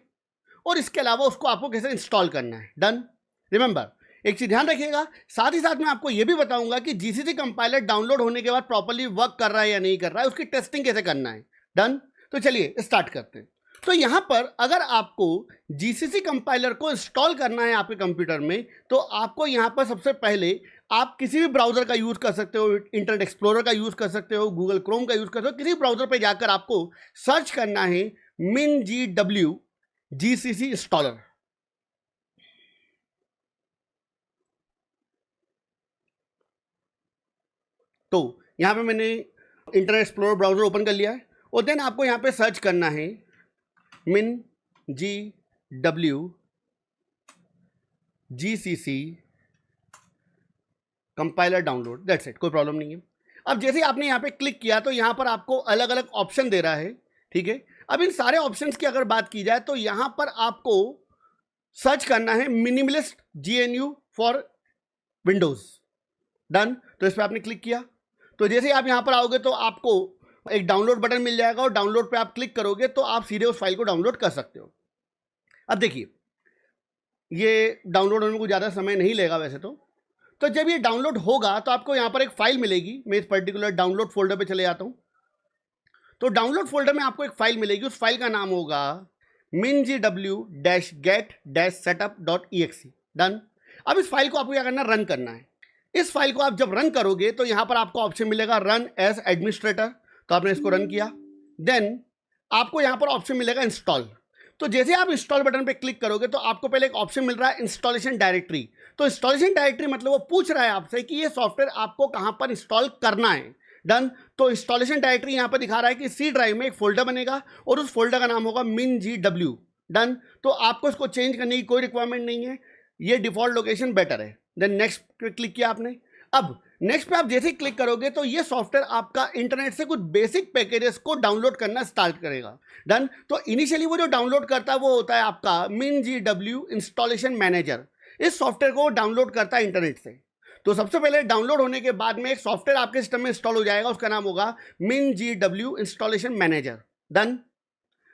और इसके अलावा उसको आपको कैसे इंस्टॉल करना है। डन, रिमेंबर एक चीज ध्यान रखिएगा, साथ ही साथ मैं आपको यह भी बताऊंगा कि जीसीसी कंपाइलर डाउनलोड होने के बाद प्रॉपर्ली वर्क कर रहा है या नहीं कर रहा है, उसकी टेस्टिंग कैसे करना है। डन, तो चलिए स्टार्ट करते हैं। तो यहां पर अगर आपको जीसीसी कंपाइलर को इंस्टॉल करना है आपके कंप्यूटर में, तो आपको यहां पर सबसे पहले आप किसी भी ब्राउजर का यूज कर सकते हो, इंटरनेट एक्सप्लोरर का यूज कर सकते हो, गूगल क्रोम का यूज कर सकते हो, किसी ब्राउजर पे जाकर आपको सर्च करना है MinGW GCC इंस्टॉलर। तो यहां पे मैंने इंटरनेट एक्सप्लोरर ब्राउजर ओपन कर लिया है, और देन आपको यहां पे सर्च करना है MinGW GCC compiler download, that's it, कोई प्रॉब्लम नहीं है। अब जैसे आपने यहाँ पे क्लिक किया तो यहाँ पर आपको अलग अलग ऑप्शन दे रहा है, ठीक है। अब इन सारे ऑप्शंस की अगर बात की जाए तो यहाँ पर आपको सर्च करना है minimalist GNU for Windows. Done, तो इस पर आपने क्लिक किया तो जैसे आप यहाँ पर आओगे तो आपको एक डाउनलोड बटन मिल जाएगा और डाउनलोड पे आप क्लिक करोगे तो आप सीधे उस फाइल को डाउनलोड कर सकते हो। अब देखिए, ये डाउनलोड होने को ज़्यादा समय नहीं लेगा वैसे तो जब ये डाउनलोड होगा तो आपको यहाँ पर एक फाइल मिलेगी। मैं इस पर्टिकुलर डाउनलोड फोल्डर पे चले जाता हूँ। तो डाउनलोड फोल्डर में आपको एक फाइल मिलेगी, उस फाइल का नाम होगा minGW-get-setup.exe। डन। अब इस फाइल को आपको क्या करना है, रन करना है। इस फाइल को आप जब रन करोगे तो यहाँ पर आपको ऑप्शन मिलेगा रन एज एडमिनिस्ट्रेटर, तो आपने इसको रन किया। देन आपको यहाँ पर ऑप्शन मिलेगा इंस्टॉल। तो जैसे आप इंस्टॉल बटन पे क्लिक करोगे तो आपको पहले एक ऑप्शन मिल रहा है इंस्टॉलेशन डायरेक्टरी। तो इंस्टॉलेशन डायरेक्टरी मतलब वो पूछ रहा है आपसे कि ये सॉफ्टवेयर आपको कहाँ पर इंस्टॉल करना है। डन। तो इंस्टॉलेशन डायरेक्टरी यहाँ पर दिखा रहा है कि सी ड्राइव में एक फोल्डर बनेगा और उस फोल्डर का नाम होगा minGW। डन। तो आपको इसको चेंज करने की कोई रिक्वायरमेंट नहीं है, ये डिफॉल्ट लोकेशन बेटर है। देन नेक्स्ट पे क्लिक किया आपने। अब नेक्स्ट पे आप जैसे ही क्लिक करोगे तो ये सॉफ्टवेयर आपका इंटरनेट से कुछ बेसिक पैकेजेस को डाउनलोड करना स्टार्ट करेगा। डन। तो इनिशियली वो जो डाउनलोड करता है वो होता है आपका minGW इंस्टॉलेशन मैनेजर। इस सॉफ्टवेयर को डाउनलोड करता है इंटरनेट से। तो सबसे पहले डाउनलोड होने के बाद में एक सॉफ्टवेयर आपके सिस्टम में इंस्टॉल हो जाएगा, उसका नाम होगा minGW इंस्टॉलेशन मैनेजर। डन।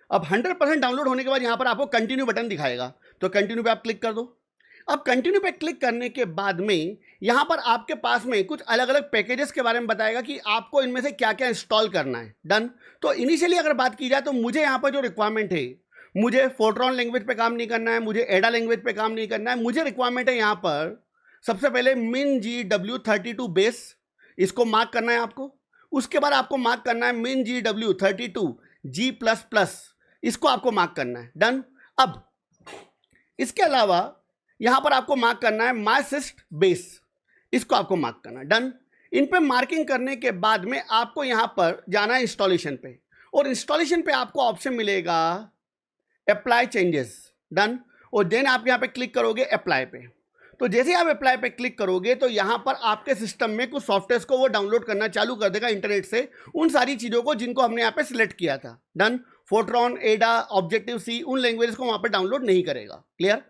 अब 100% डाउनलोड होने के बाद यहाँ पर आपको कंटिन्यू बटन दिखाएगा, तो कंटिन्यू पे आप क्लिक कर दो। अब कंटिन्यू पे क्लिक करने के बाद में यहाँ पर आपके पास में कुछ अलग अलग पैकेजेस के बारे में बताएगा कि आपको इनमें से क्या क्या इंस्टॉल करना है। डन। तो इनिशियली अगर बात की जाए तो मुझे यहाँ पर जो रिक्वायरमेंट है, मुझे फोर्ट्रॉन लैंग्वेज पे काम नहीं करना है, मुझे एडा लैंग्वेज पे काम नहीं करना है। मुझे रिक्वायरमेंट है यहाँ पर सबसे पहले minGW32 बेस, इसको मार्क करना है आपको। उसके बाद आपको मार्क करना है minGW32G++, इसको आपको मार्क करना है। डन। अब इसके अलावा यहां पर आपको मार्क करना है MySys बेस, इसको आपको मार्क करना है। डन। इन पे मार्किंग करने के बाद में आपको यहां पर जाना है इंस्टॉलेशन पे, और इंस्टॉलेशन पे आपको ऑप्शन मिलेगा अप्लाई चेंजेस। डन। और देन आप यहां पे क्लिक करोगे अप्लाई पे। तो जैसे आप अप्लाई पे क्लिक करोगे तो यहां पर आपके सिस्टम में कुछ सॉफ्टवेयर को वो डाउनलोड करना चालू कर देगा इंटरनेट से, उन सारी चीज़ों को जिनको हमने यहाँ पे सिलेक्ट किया था। डन। फोर्ट्रॉन, एडा, ऑब्जेक्टिव सी, उन लैंग्वेजेस को वहाँ पर डाउनलोड नहीं करेगा। क्लियर।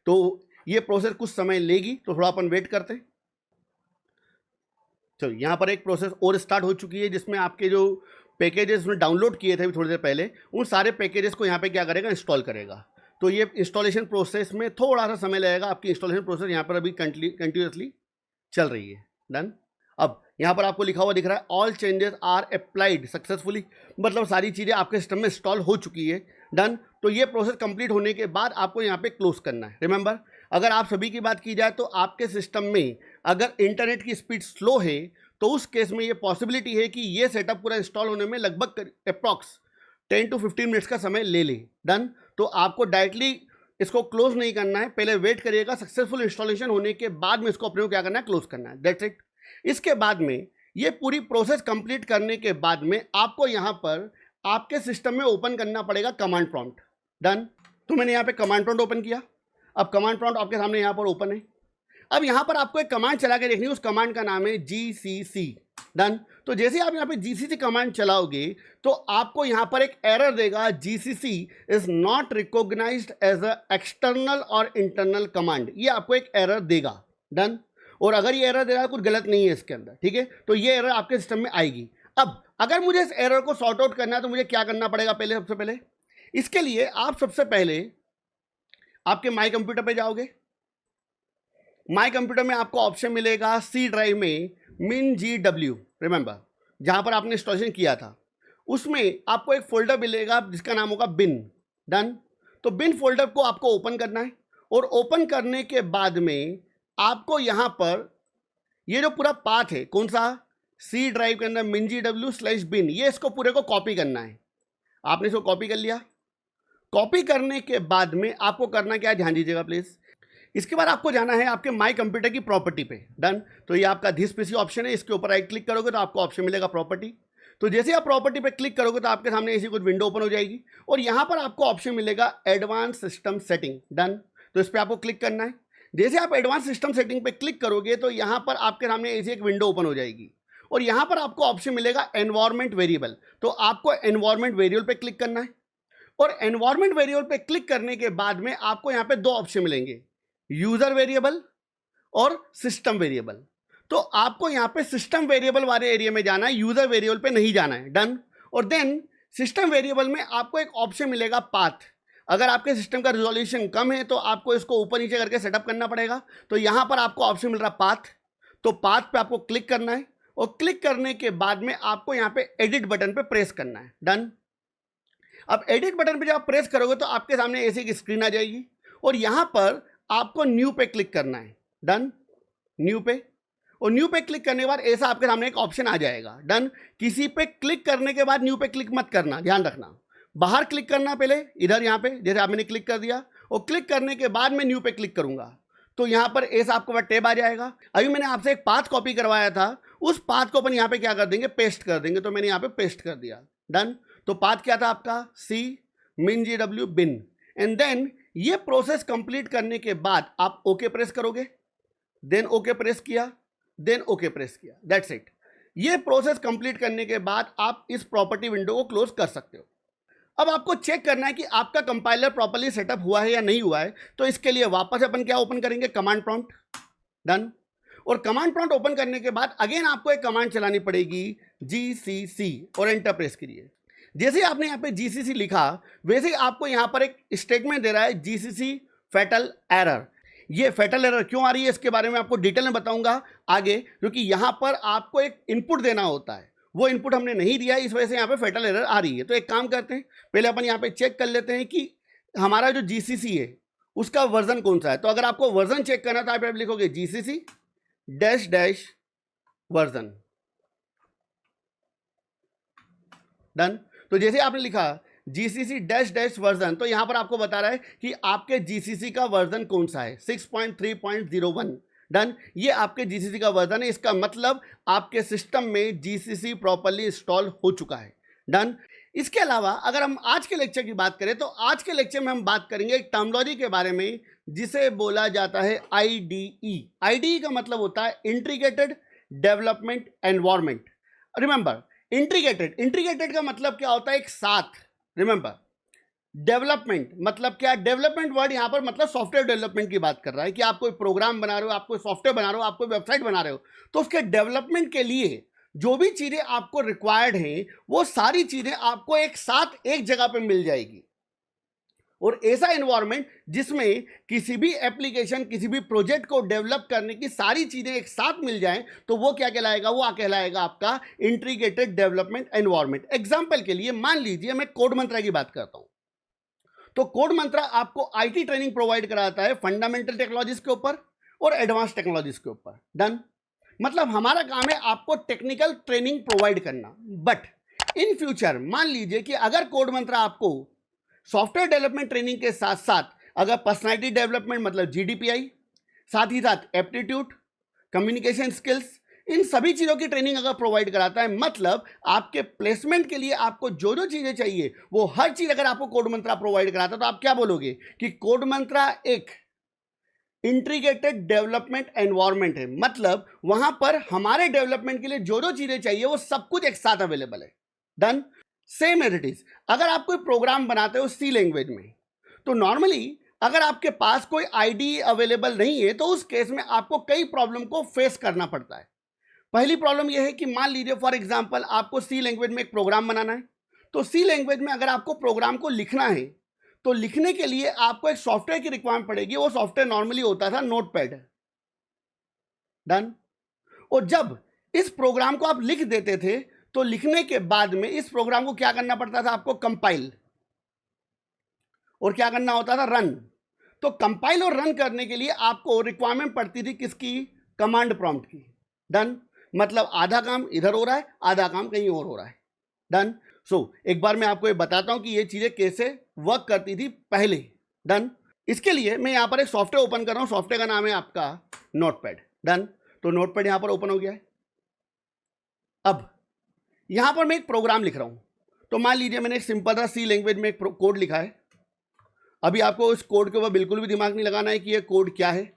तो ये प्रोसेस कुछ समय लेगी, तो थोड़ा अपन वेट करते हैं। चलो, यहाँ पर एक प्रोसेस और स्टार्ट हो चुकी है जिसमें आपके जो पैकेजेस में डाउनलोड किए थे थोड़ी देर पहले, उन सारे पैकेजेस को यहाँ पे क्या करेगा, इंस्टॉल करेगा। तो ये इंस्टॉलेशन प्रोसेस में थोड़ा सा समय लगेगा। आपकी इंस्टॉलेशन प्रोसेस यहाँ पर अभी कंटिन्यूसली चल रही है। डन। अब यहाँ पर आपको लिखा हुआ दिख रहा है all changes are applied successfully, मतलब सारी चीज़ें आपके सिस्टम में इंस्टॉल हो चुकी है। डन। तो ये प्रोसेस कंप्लीट होने के बाद आपको यहाँ पे क्लोज करना है। रिमेंबर, अगर आप सभी की बात की जाए तो आपके सिस्टम में अगर इंटरनेट की स्पीड स्लो है तो उस केस में ये पॉसिबिलिटी है कि ये सेटअप पूरा इंस्टॉल होने में लगभग अप्रॉक्स 10 to 15 मिनट्स का समय ले ले। डन। तो आपको डायरेक्टली इसको क्लोज नहीं करना है, पहले वेट करिएगा सक्सेसफुल इंस्टॉलेशन होने के बाद में इसको अपने को क्या करना है, क्लोज करना है। That's it. इसके बाद में ये पूरी प्रोसेस कंप्लीट करने के बाद में आपको यहाँ पर आपके सिस्टम में ओपन करना पड़ेगा कमांड प्रॉम्प्ट। डन। तो मैंने यहाँ पे कमांड प्रॉम्प्ट ओपन किया। अब कमांड प्रॉम्प्ट आपके सामने यहाँ पर ओपन है। अब यहाँ पर आपको एक कमांड चला के देखनी है, उस कमांड का नाम है GCC। डन। तो जैसे आप यहाँ पे GCC कमांड चलाओगे तो आपको यहाँ पर एक एरर देगा, GCC is not recognized as a external और इंटरनल कमांड। ये आपको एक एरर देगा। डन। और अगर ये एरर दे रहा है कुछ गलत नहीं है इसके अंदर, ठीक है, तो ये एरर आपके सिस्टम में आएगी। अब अगर मुझे इस एरर को सॉर्ट आउट करना है तो मुझे क्या करना पड़ेगा, पहले सबसे पहले इसके लिए आप सबसे पहले आपके माई कंप्यूटर पे जाओगे। माई कंप्यूटर में आपको ऑप्शन मिलेगा सी ड्राइव में minGW, रिमेंबर जहां पर आपने इंस्टॉलेशन किया था, उसमें आपको एक फोल्डर मिलेगा जिसका नाम होगा बिन। डन। तो बिन फोल्डर को आपको ओपन करना है, और ओपन करने के बाद में आपको यहां पर ये जो पूरा पाथ है, कौन सा, सी ड्राइव के अंदर minGW/bin, ये इसको पूरे को कॉपी करना है। आपने इसको कॉपी कर लिया। कॉपी करने के बाद में आपको करना क्या है, ध्यान दीजिएगा प्लीज। इसके बाद आपको जाना है आपके माई कंप्यूटर की प्रॉपर्टी पे। डन। तो ये आपका दिस पीसी ऑप्शन है, इसके ऊपर राइट क्लिक करोगे तो आपको ऑप्शन मिलेगा प्रॉपर्टी। तो जैसे आप प्रॉपर्टी पे क्लिक करोगे तो आपके सामने ऐसी कुछ विंडो ओपन हो जाएगी, और यहाँ पर आपको ऑप्शन मिलेगा एडवांस सिस्टम सेटिंग। डन। तो इस पर आपको क्लिक करना है। जैसे आप एडवांस सिस्टम सेटिंग पे क्लिक करोगे तो यहाँ पर आपके सामने ऐसी एक विंडो ओपन हो जाएगी, और यहाँ पर आपको ऑप्शन मिलेगा एनवायरमेंट वेरिएबल। तो आपको एनवायरमेंट वेरिएबल पे क्लिक करना है, और एनवायरमेंट वेरिएबल पे क्लिक करने के बाद में आपको यहाँ पे दो ऑप्शन मिलेंगे, यूजर वेरिएबल और सिस्टम वेरिएबल। तो आपको यहाँ पे सिस्टम वेरिएबल वाले एरिया में जाना है, यूजर वेरिएबल पे नहीं जाना है। डन। और देन सिस्टम वेरिएबल में आपको एक ऑप्शन मिलेगा पाथ। अगर आपके सिस्टम का रिजोल्यूशन कम है तो आपको इसको ऊपर नीचे करके सेटअप करना पड़ेगा। तो यहाँ पर आपको ऑप्शन मिल रहा है पाथ, तो पाथ पे आपको क्लिक करना है और क्लिक करने के बाद में आपको यहाँ पे एडिट बटन पे प्रेस करना है। डन। अब एडिट बटन पे जब आप प्रेस करोगे तो आपके सामने ऐसी एक स्क्रीन आ जाएगी और यहाँ पर आपको न्यू पे क्लिक करना है। डन। न्यू पे, और न्यू पे क्लिक करने के बाद ऐसा आपके सामने एक ऑप्शन आ जाएगा। डन। किसी पे क्लिक करने के बाद न्यू पे क्लिक मत करना, ध्यान रखना। बाहर क्लिक करना पहले, इधर यहाँ पे जैसे आपने क्लिक कर दिया, और क्लिक करने के बाद मैं न्यू पे क्लिक करूंगा तो यहाँ पर ऐसा आपको टैब आ जाएगा। अभी मैंने आपसे एक पाथ कॉपी करवाया था, उस पाथ को अपन यहाँ पे क्या कर देंगे, पेस्ट कर देंगे। तो मैंने यहाँ पे पेस्ट कर दिया। डन। तो पाथ क्या था आपका, C min gw bin। And then ये प्रोसेस कंप्लीट करने के बाद आप ओके प्रेस करोगे, देन ओके प्रेस किया, देन ओके प्रेस किया, दैट्स इट। ये प्रोसेस कंप्लीट करने के बाद आप इस प्रॉपर्टी विंडो को क्लोज कर सकते हो। अब आपको चेक करना है कि आपका कंपाइलर प्रॉपर्ली सेटअप हुआ है या नहीं हुआ है। तो इसके लिए वापस अपन क्या ओपन करेंगे, कमांड प्रॉम्प्ट। डन। और कमांड प्रॉम्प्ट ओपन करने के बाद अगेन आपको एक कमांड चलानी पड़ेगी, जीसीसी, और एंटर प्रेस करिए। जैसे ही आपने यहाँ पे जीसीसी लिखा वैसे ही आपको यहाँ पर एक स्टेटमेंट दे रहा है, जीसीसी फैटल एरर। ये फैटल एरर क्यों आ रही है इसके बारे में आपको डिटेल में बताऊंगा आगे, क्योंकि यहाँ पर आपको एक इनपुट देना होता है, वो इनपुट हमने नहीं दिया, इस वजह से यहाँ पे फैटल एरर आ रही है। तो एक काम करते हैं, पहले अपन यहाँ पे चेक कर लेते हैं कि हमारा जो जीसीसी है उसका वर्जन कौन सा है। तो अगर आपको वर्जन चेक करना तो आप लिखोगे GCC dash dash version. Done. तो जैसे आपने लिखा जीसीसी डैश डैश वर्जन, तो यहां पर आपको बता रहा है कि आपके जीसीसी का वर्जन कौन सा है, 6.3.01। डन। ये आपके जीसीसी का वर्जन है, इसका मतलब आपके सिस्टम में जीसीसी प्रॉपर्ली इंस्टॉल हो चुका है। डन। इसके अलावा अगर हम आज के लेक्चर की बात करें तो आज के लेक्चर में हम बात करेंगे एक टर्मिनोलॉजी के बारे में जिसे बोला जाता है आईडीई। आईडीई का मतलब होता है integrated development environment. Remember, integrated का मतलब क्या होता है, एक साथ। रिमेंबर, डेवलपमेंट मतलब क्या, डेवलपमेंट वर्ड यहां पर मतलब सॉफ्टवेयर डेवलपमेंट की बात कर रहा है कि आप कोई प्रोग्राम बना रहे हो, आप कोई सॉफ्टवेयर बना रहे हो, आप कोई वेबसाइट बना रहे हो, तो उसके डेवलपमेंट के लिए जो भी चीजें आपको रिक्वायर्ड हैं वो सारी चीजें आपको एक साथ एक जगह पे मिल जाएगी। और ऐसा एनवायरनमेंट जिसमें किसी भी एप्लीकेशन, किसी भी प्रोजेक्ट को डेवलप करने की सारी चीजें एक साथ मिल जाएं, तो वो क्या कहलाएगा, वो कहलाएगा आपका इंटीग्रेटेड डेवलपमेंट एनवायरनमेंट। एग्जांपल के लिए मान लीजिए मैं कोड मंत्रा की बात करता हूं, तो कोड मंत्रा आपको आईटी ट्रेनिंग प्रोवाइड कराता है फंडामेंटल टेक्नोलॉजीज के ऊपर और एडवांस टेक्नोलॉजीज के ऊपर। डन। मतलब हमारा काम है आपको टेक्निकल ट्रेनिंग प्रोवाइड करना। बट इन फ्यूचर मान लीजिए कि अगर कोड मंत्रा आपको सॉफ्टवेयर डेवलपमेंट ट्रेनिंग के साथ साथ अगर पर्सनालिटी डेवलपमेंट मतलब जीडीपीआई, साथ ही साथ एप्टीट्यूड, कम्युनिकेशन स्किल्स, इन सभी चीज़ों की ट्रेनिंग अगर प्रोवाइड कराता है, मतलब आपके प्लेसमेंट के लिए आपको जो जो चीज़ें चाहिए वो हर चीज़ अगर आपको कोड मंत्रा प्रोवाइड कराता है, तो आप क्या बोलोगे कि कोड मंत्रा एक इंटीग्रेटेड डेवलपमेंट एनवायरनमेंट है। मतलब वहां पर हमारे डेवलपमेंट के लिए जो जो चीज़ें चाहिए वो सब कुछ एक साथ अवेलेबल है। Done. Same as it is, अगर आप कोई प्रोग्राम बनाते हो सी लैंग्वेज में, तो नॉर्मली अगर आपके पास कोई आईडी अवेलेबल नहीं है तो उस केस में आपको कई प्रॉब्लम को फेस करना पड़ता है। पहली प्रॉब्लम यह है कि मान लीजिए फॉर एग्जांपल आपको सी लैंग्वेज में एक प्रोग्राम बनाना है, तो सी लैंग्वेज में अगर आपको प्रोग्राम को लिखना है तो लिखने के लिए आपको एक सॉफ्टवेयर की रिक्वायरमेंट पड़ेगी। वो सॉफ्टवेयर नॉर्मली होता था नोटपैड। डन। और जब इस प्रोग्राम को आप लिख देते थे तो लिखने के बाद में इस प्रोग्राम को क्या करना पड़ता था, आपको कंपाइल, और क्या करना होता था, रन। तो कंपाइल और रन करने के लिए आपको रिक्वायरमेंट पड़ती थी किसकी, कमांड प्रॉम्प्ट की। डन। मतलब आधा काम इधर हो रहा है, आधा काम कहीं और हो रहा है। डन। सो एक बार मैं आपको ये बताता हूं कि ये चीजें कैसे वर्क करती थी पहले। डन। इसके लिए मैं यहां पर एक सॉफ्टवेयर ओपन कर रहा हूं, सॉफ्टवेयर का नाम है आपका नोटपैड। डन। तो नोटपैड यहां पर ओपन हो गया है। अब यहां पर मैं एक प्रोग्राम लिख रहा हूं, तो मान लीजिए मैंने एक सिंपल सा सी लैंग्वेज में एक कोड लिखा है। अभी आपको इस कोड के ऊपर बिल्कुल भी दिमाग नहीं लगाना है कि ये कोड क्या है।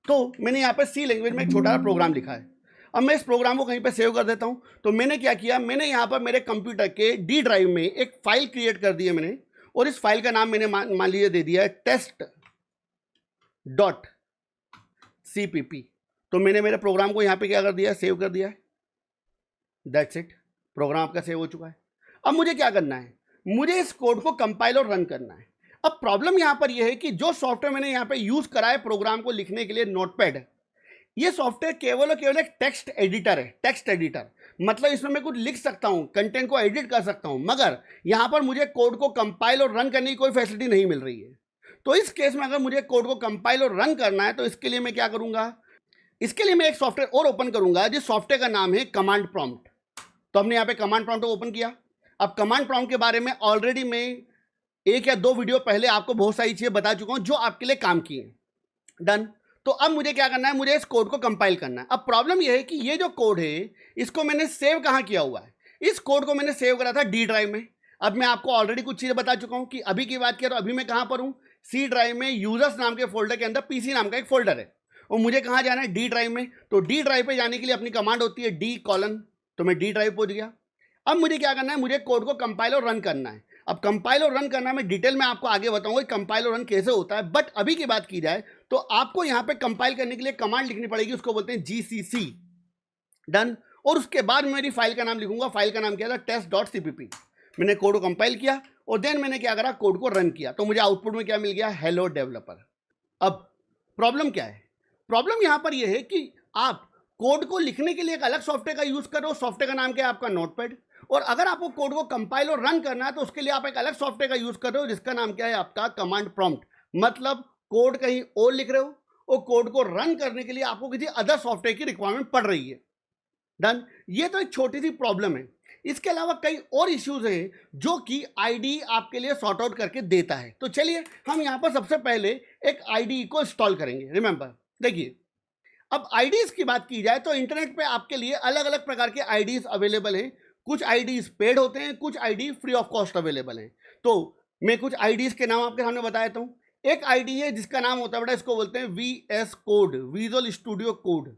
तो मैंने यहाँ पे सी लैंग्वेज में एक छोटा सा प्रोग्राम लिखा है। अब मैं इस प्रोग्राम को कहीं पे सेव कर देता हूँ। तो मैंने क्या किया, मैंने यहाँ पर मेरे कंप्यूटर के डी ड्राइव में एक फाइल क्रिएट कर दी है मैंने, और इस फाइल का नाम मैंने मान लीजिए दे दिया है test.cpp। तो मैंने मेरे प्रोग्राम को यहाँ पे क्या कर दिया है, सेव कर दिया है। दैट्स इट, प्रोग्राम आपका सेव हो चुका है। अब मुझे क्या करना है, मुझे इस कोड को कंपाइल और रन करना है। अब प्रॉब्लम यहाँ पर यह है कि जो सॉफ्टवेयर मैंने यहाँ पे यूज करा है प्रोग्राम को लिखने के लिए, नोटपैड, ये सॉफ्टवेयर केवल और केवल एक टेक्स्ट एडिटर है। टेक्स्ट एडिटर मतलब इसमें मैं कुछ लिख सकता हूं, कंटेंट को एडिट कर सकता हूं, मगर यहां पर मुझे कोड को कंपाइल और रन करने की कोई फैसिलिटी नहीं मिल रही है। तो इस केस में अगर मुझे कोड को कंपाइल और रन करना है तो इसके लिए मैं क्या करूंगा, इसके लिए मैं एक सॉफ्टवेयर और ओपन करूंगा जिस सॉफ्टवेयर का नाम है कमांड प्रॉम्प्ट। तो हमने यहाँ पे कमांड प्रॉम्प्ट को ओपन किया। अब कमांड प्रॉम्प्ट के बारे में ऑलरेडी मैं 1 या 2 वीडियो पहले आपको बहुत सारी चीजें बता चुका हूं जो आपके लिए काम की है। डन। तो अब मुझे क्या करना है, मुझे इस कोड को कंपाइल करना है। अब प्रॉब्लम यह है कि ये जो कोड है इसको मैंने सेव कहाँ किया हुआ है, इस कोड को मैंने सेव करा था डी ड्राइव में। अब मैं आपको ऑलरेडी कुछ चीजें बता चुका हूं कि अभी की बात किया तो अभी मैं कहां पर हूं, सी ड्राइव में यूजर्स नाम के फोल्डर के अंदर पीसी नाम का एक फोल्डर है, और मुझे कहां जाना है, डी ड्राइव में। तो डी ड्राइव पे जाने के लिए अपनी कमांड होती है D:, तो मैं डी ड्राइव पहुंच गया। अब मुझे क्या करना है, मुझे कोड को कंपाइल और रन करना है। अब कंपाइल और रन करना मैं डिटेल में आपको आगे बताऊंगा कंपाइल और रन कैसे होता है, बट अभी की बात की जाए तो आपको यहां पे कंपाइल करने के लिए कमांड लिखनी पड़ेगी, उसको बोलते हैं GCC। डन। और उसके बाद मेरी फाइल का नाम लिखूंगा, फाइल का नाम क्या था, test.cpp। मैंने कोड को कंपाइल किया और देन मैंने क्या करा, कोड को रन किया, तो मुझे आउटपुट में क्या मिल गया, हेलो डेवलपर। अब प्रॉब्लम क्या है, प्रॉब्लम यहां पर यह है कि आप कोड को लिखने के लिए एक अलग सॉफ्टवेयर का यूज करो, सॉफ्टवेयर का नाम क्या है आपका नोटपैड, और अगर आपको कोड को कंपाइल और रन करना है तो उसके लिए आप एक अलग सॉफ्टवेयर का यूज कर रहे हो जिसका नाम क्या है आपका कमांड प्रॉम्प्ट। मतलब कोड कहीं और लिख रहे हो और कोड को रन करने के लिए आपको किसी अदर सॉफ्टवेयर की रिक्वायरमेंट पड़ रही है। डन। ये तो एक छोटी सी प्रॉब्लम है। इसके अलावा कई और इश्यूज हैं जो कि आईडी आपके लिए सॉर्ट आउट करके देता है। तो चलिए हम यहां पर सबसे पहले एक आईडी को इंस्टॉल करेंगे। रिमेंबर, देखिए, अब आईडीज की बात की जाए तो इंटरनेट पे आपके लिए अलग अलग प्रकार के आईडीज अवेलेबल हैं। कुछ आईडीज पेड होते हैं, कुछ ID free of cost available हैं। तो मैं कुछ आईडीज के नाम आपके सामने बता देता हूं। एक आईडी है जिसका नाम होता है बेटा, इसको बोलते हैं VS code, visual Studio code,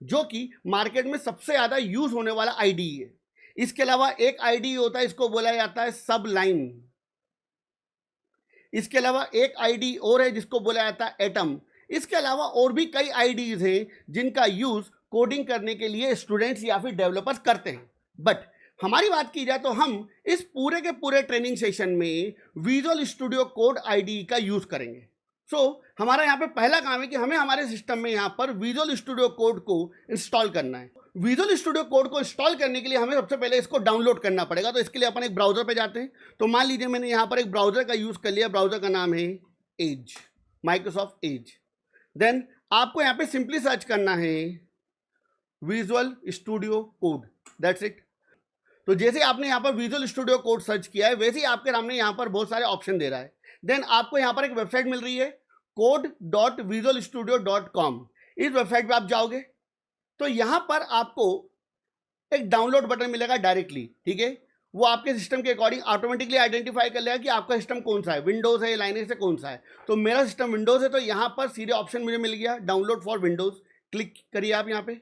जो कि मार्केट में सबसे ज्यादा यूज होने वाला आईडी है। इसके अलावा एक आईडी होता है, इसको बोला जाता है सबलाइन। इसके अलावा एक आईडी और है जिसको बोला जाता है एटम। इसके अलावा और भी कई आईडीज हैं जिनका यूज कोडिंग करने के लिए स्टूडेंट्स या फिर डेवलपर्स करते हैं। बट हमारी बात की जाए तो हम इस पूरे के पूरे ट्रेनिंग सेशन में विजुअल स्टूडियो कोड आईडी का यूज करेंगे। हमारा यहाँ पे पहला काम है कि हमें हमारे सिस्टम में यहाँ पर विजुअल स्टूडियो कोड को इंस्टॉल करना है। विजुअल स्टूडियो कोड को इंस्टॉल करने के लिए हमें सबसे पहले इसको डाउनलोड करना पड़ेगा। तो इसके लिए अपन एक ब्राउजर पे जाते हैं। तो मान लीजिए मैंने यहाँ पर एक ब्राउजर का यूज कर लिया, ब्राउजर का नाम है एज, माइक्रोसॉफ्ट एज। देन आपको यहाँ पे सिंपली सर्च करना है Visual Studio code, that's it. तो जैसे आपने यहाँ पर विजुअल स्टूडियो कोड सर्च किया है वैसे ही आपके सामने यहाँ पर बहुत सारे ऑप्शन दे रहा है। देन आपको यहाँ पर एक वेबसाइट मिल रही है code.visualstudio.com। इस वेबसाइट पे आप जाओगे तो यहाँ पर आपको एक डाउनलोड बटन मिलेगा डायरेक्टली, ठीक है। वो आपके सिस्टम के अकॉर्डिंग ऑटोमेटिकली आइडेंटिफाई कर लेगा कि आपका सिस्टम कौन सा है, विंडोज है, लाइनक्स है, कौन सा है। तो मेरा सिस्टम विंडोज है, तो यहाँ पर सीधे ऑप्शन मुझे मिल गया डाउनलोड फॉर विंडोज। क्लिक करिए आप यहाँ पे।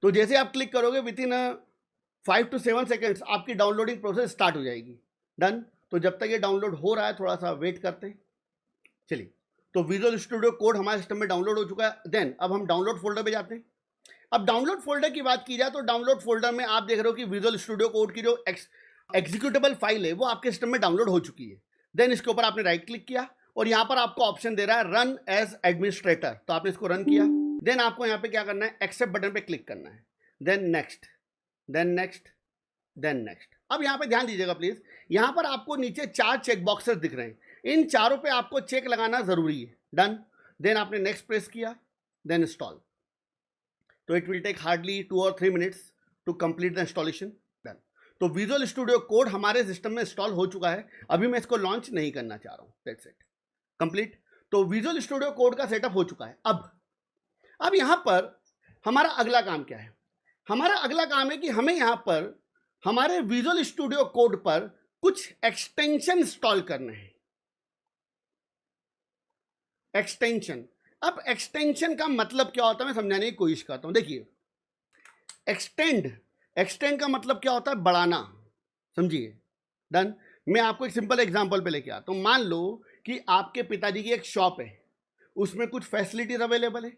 तो जैसे आप क्लिक करोगे विद इन 5 to 7 सेकेंड्स आपकी डाउनलोडिंग प्रोसेस स्टार्ट हो जाएगी। डन। तो जब तक ये डाउनलोड हो रहा है थोड़ा सा वेट करते हैं। चलिए, तो विजुअल स्टूडियो कोड हमारे सिस्टम में डाउनलोड हो चुका है। देन अब हम डाउनलोड फोल्डर पे जाते हैं। अब डाउनलोड फोल्डर की बात की जाए तो डाउनलोड फोल्डर में आप देख रहे हो कि विजुअल स्टूडियो कोड की जो एग्जीक्यूटेबल फाइल है वो आपके सिस्टम में डाउनलोड हो चुकी है। देन इसके ऊपर आपने राइट क्लिक किया और यहाँ पर आपको ऑप्शन दे रहा है रन एज एडमिनिस्ट्रेटर। तो आपने इसको रन किया। देन आपको यहाँ पे क्या करना है, एक्सेप्ट बटन पे क्लिक करना है। Then next, then next, then next. अब यहाँ पे ध्यान दीजिएगा प्लीज, यहाँ पर आपको नीचे 4 चेक बॉक्सेस दिख रहे हैं। इन चारों पे आपको चेक लगाना जरूरी है। डन। देन आपने नेक्स्ट प्रेस किया, देन इंस्टॉल। तो it will take hardly 2 or 3 minutes to complete the installation. Done. तो विजुअल स्टूडियो कोड हमारे सिस्टम में इंस्टॉल हो चुका है। अभी मैं इसको लॉन्च नहीं करना चाह रहा हूँ। That's it, complete. तो विजुअल स्टूडियो कोड का सेटअप हो चुका है। अब यहाँ पर हमारा अगला काम क्या है, हमारा अगला काम है कि हमें यहाँ पर हमारे विजुअल स्टूडियो कोड पर कुछ एक्सटेंशन इंस्टॉल करने हैं। एक्सटेंशन अब एक्सटेंशन का मतलब क्या होता है मैं समझाने की कोशिश करता हूं। देखिए, एक्सटेंड का मतलब क्या होता है? बढ़ाना, समझिए। डन। मैं आपको एक सिंपल एग्जांपल पे लेके आता हूं। मान लो कि आपके पिताजी की एक शॉप है, उसमें कुछ फैसिलिटीज अवेलेबल है।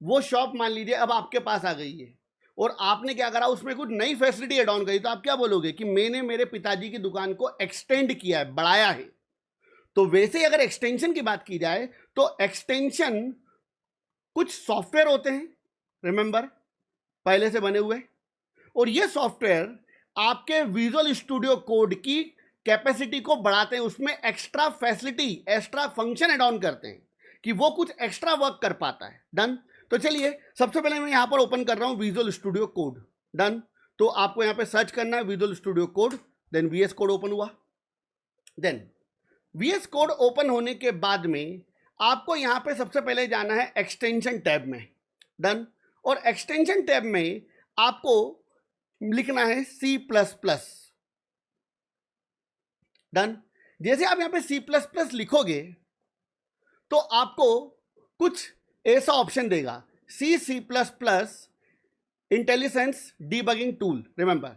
वो शॉप मान लीजिए अब आपके पास आ गई है और आपने क्या करा, उसमें कुछ नई फैसिलिटी एड ऑन करी, तो आप क्या बोलोगे कि मैंने मेरे पिताजी की दुकान को एक्सटेंड किया है, बढ़ाया है। तो वैसे ही अगर एक्सटेंशन की बात की जाए तो एक्सटेंशन कुछ सॉफ्टवेयर होते हैं, रिमेंबर, पहले से बने हुए, और ये सॉफ्टवेयर आपके विजुअल स्टूडियो कोड की कैपेसिटी को बढ़ाते हैं, उसमें extra facility, extra function add on करते हैं कि वो कुछ एक्स्ट्रा वर्क कर पाता है। डन। तो चलिए सबसे पहले मैं यहां पर ओपन कर रहा हूं विजुअल स्टूडियो कोड। डन। तो आपको यहां पे सर्च करना है Visual Studio code, then VS code open हुआ। देन वीएस कोड ओपन होने के बाद में आपको यहां पे सबसे पहले जाना है एक्सटेंशन टैब में। डन। और एक्सटेंशन टैब में आपको लिखना है C++। डन। जैसे आप यहां पे C++ लिखोगे तो आपको कुछ ऐसा ऑप्शन देगा, C++ intelligence debugging tool. Remember,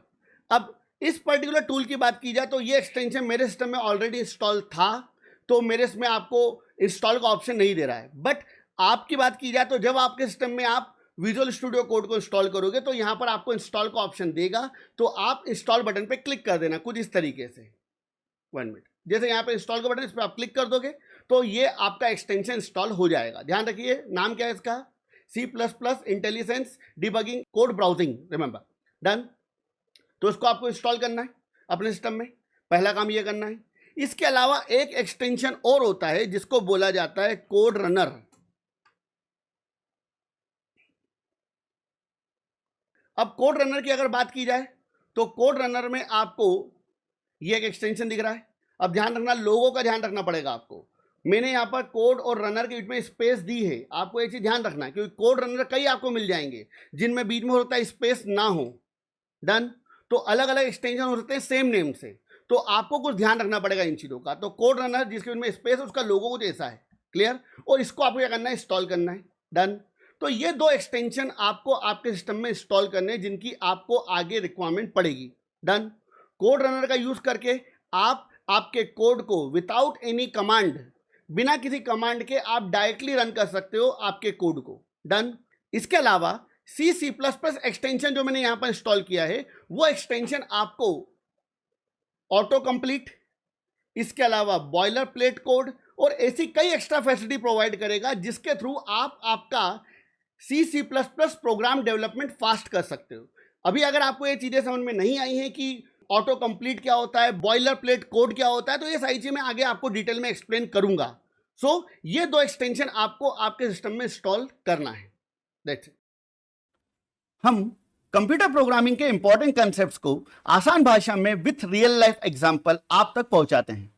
अब इस पर्टिकुलर टूल की बात की जाए तो ये एक्सटेंशन मेरे सिस्टम में ऑलरेडी इंस्टॉल था, तो मेरे इसमें आपको इंस्टॉल का ऑप्शन नहीं दे रहा है। बट आपकी बात की जाए तो जब आपके सिस्टम में आप विजुअल स्टूडियो कोड को इंस्टॉल करोगे तो यहां पर आपको इंस्टॉल का ऑप्शन देगा, तो आप इंस्टॉल बटन पे क्लिक कर देना कुछ इस तरीके से। 1 मिनट, जैसे यहां पे इंस्टॉल का बटन, इस पर आप क्लिक कर दोगे तो ये आपका एक्सटेंशन इंस्टॉल हो जाएगा। ध्यान रखिए, नाम क्या है इसका? C++ intelligence debugging code browsing. Remember. Done. तो इसको आपको इंस्टॉल करना है अपने सिस्टम में, पहला काम ये करना है। इसके अलावा एक एक्सटेंशन और होता है जिसको बोला जाता है कोड रनर। अब कोड रनर की अगर बात की जाए तो कोड रनर में आपको ये एक एक्सटेंशन दिख रहा है। अब ध्यान रखना, लोगों का ध्यान रखना पड़ेगा आपको। मैंने यहां पर कोड और रनर के बीच में स्पेस दी है, आपको एक चीज ध्यान रखना है, क्योंकि कोड रनर कई आपको मिल जाएंगे जिनमें बीच में होता है स्पेस ना हो। डन। तो अलग अलग एक्सटेंशन हो सकते हैं सेम नेम से, तो आपको कुछ ध्यान रखना पड़ेगा इन चीजों का। तो कोड रनर जिसके बीच में स्पेस है उसका लोगो कुछ ऐसा है, क्लियर। और इसको आपको क्या करना है? इंस्टॉल करना है। डन। तो ये 2 एक्सटेंशन आपको आपके सिस्टम में इंस्टॉल करने हैं जिनकी आपको आगे रिक्वायरमेंट पड़ेगी। डन। कोड रनर का यूज करके आप आपके कोड को विदाउट एनी कमांड, बिना किसी कमांड के आप डायरेक्टली रन कर सकते हो आपके कोड को। डन। इसके अलावा C++ एक्सटेंशन जो मैंने यहां पर इंस्टॉल किया है वो एक्सटेंशन आपको ऑटो कंप्लीट, इसके अलावा बॉयलर प्लेट कोड और ऐसी कई एक्स्ट्रा फैसिलिटी प्रोवाइड करेगा जिसके थ्रू आप आपका C++ प्रोग्राम डेवलपमेंट फास्ट कर सकते हो। अभी अगर आपको ये चीजें समझ में नहीं आई हैं कि ऑटो कंप्लीट क्या होता है, बॉयलर प्लेट कोड क्या होता है, तो ये सारी चीजें मैं आगे आपको डिटेल में एक्सप्लेन करूंगा। सो ये 2 एक्सटेंशन आपको आपके सिस्टम में इंस्टॉल करना है। That's it. हम कंप्यूटर प्रोग्रामिंग के इंपॉर्टेंट कंसेप्ट्स को आसान भाषा में विथ रियल लाइफ एग्जांपल आप तक पहुंचाते हैं,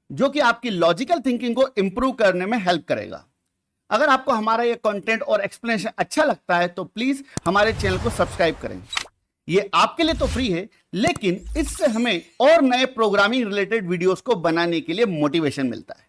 जो कि आपकी लॉजिकल थिंकिंग को इंप्रूव करने में हेल्प करेगा। अगर आपको हमारा ये कंटेंट और एक्सप्लेनेशन अच्छा लगता है तो प्लीज हमारे चैनल को सब्सक्राइब करें। ये आपके लिए तो फ्री है, लेकिन इससे हमें और नए प्रोग्रामिंग रिलेटेड वीडियोस को बनाने के लिए मोटिवेशन मिलता है।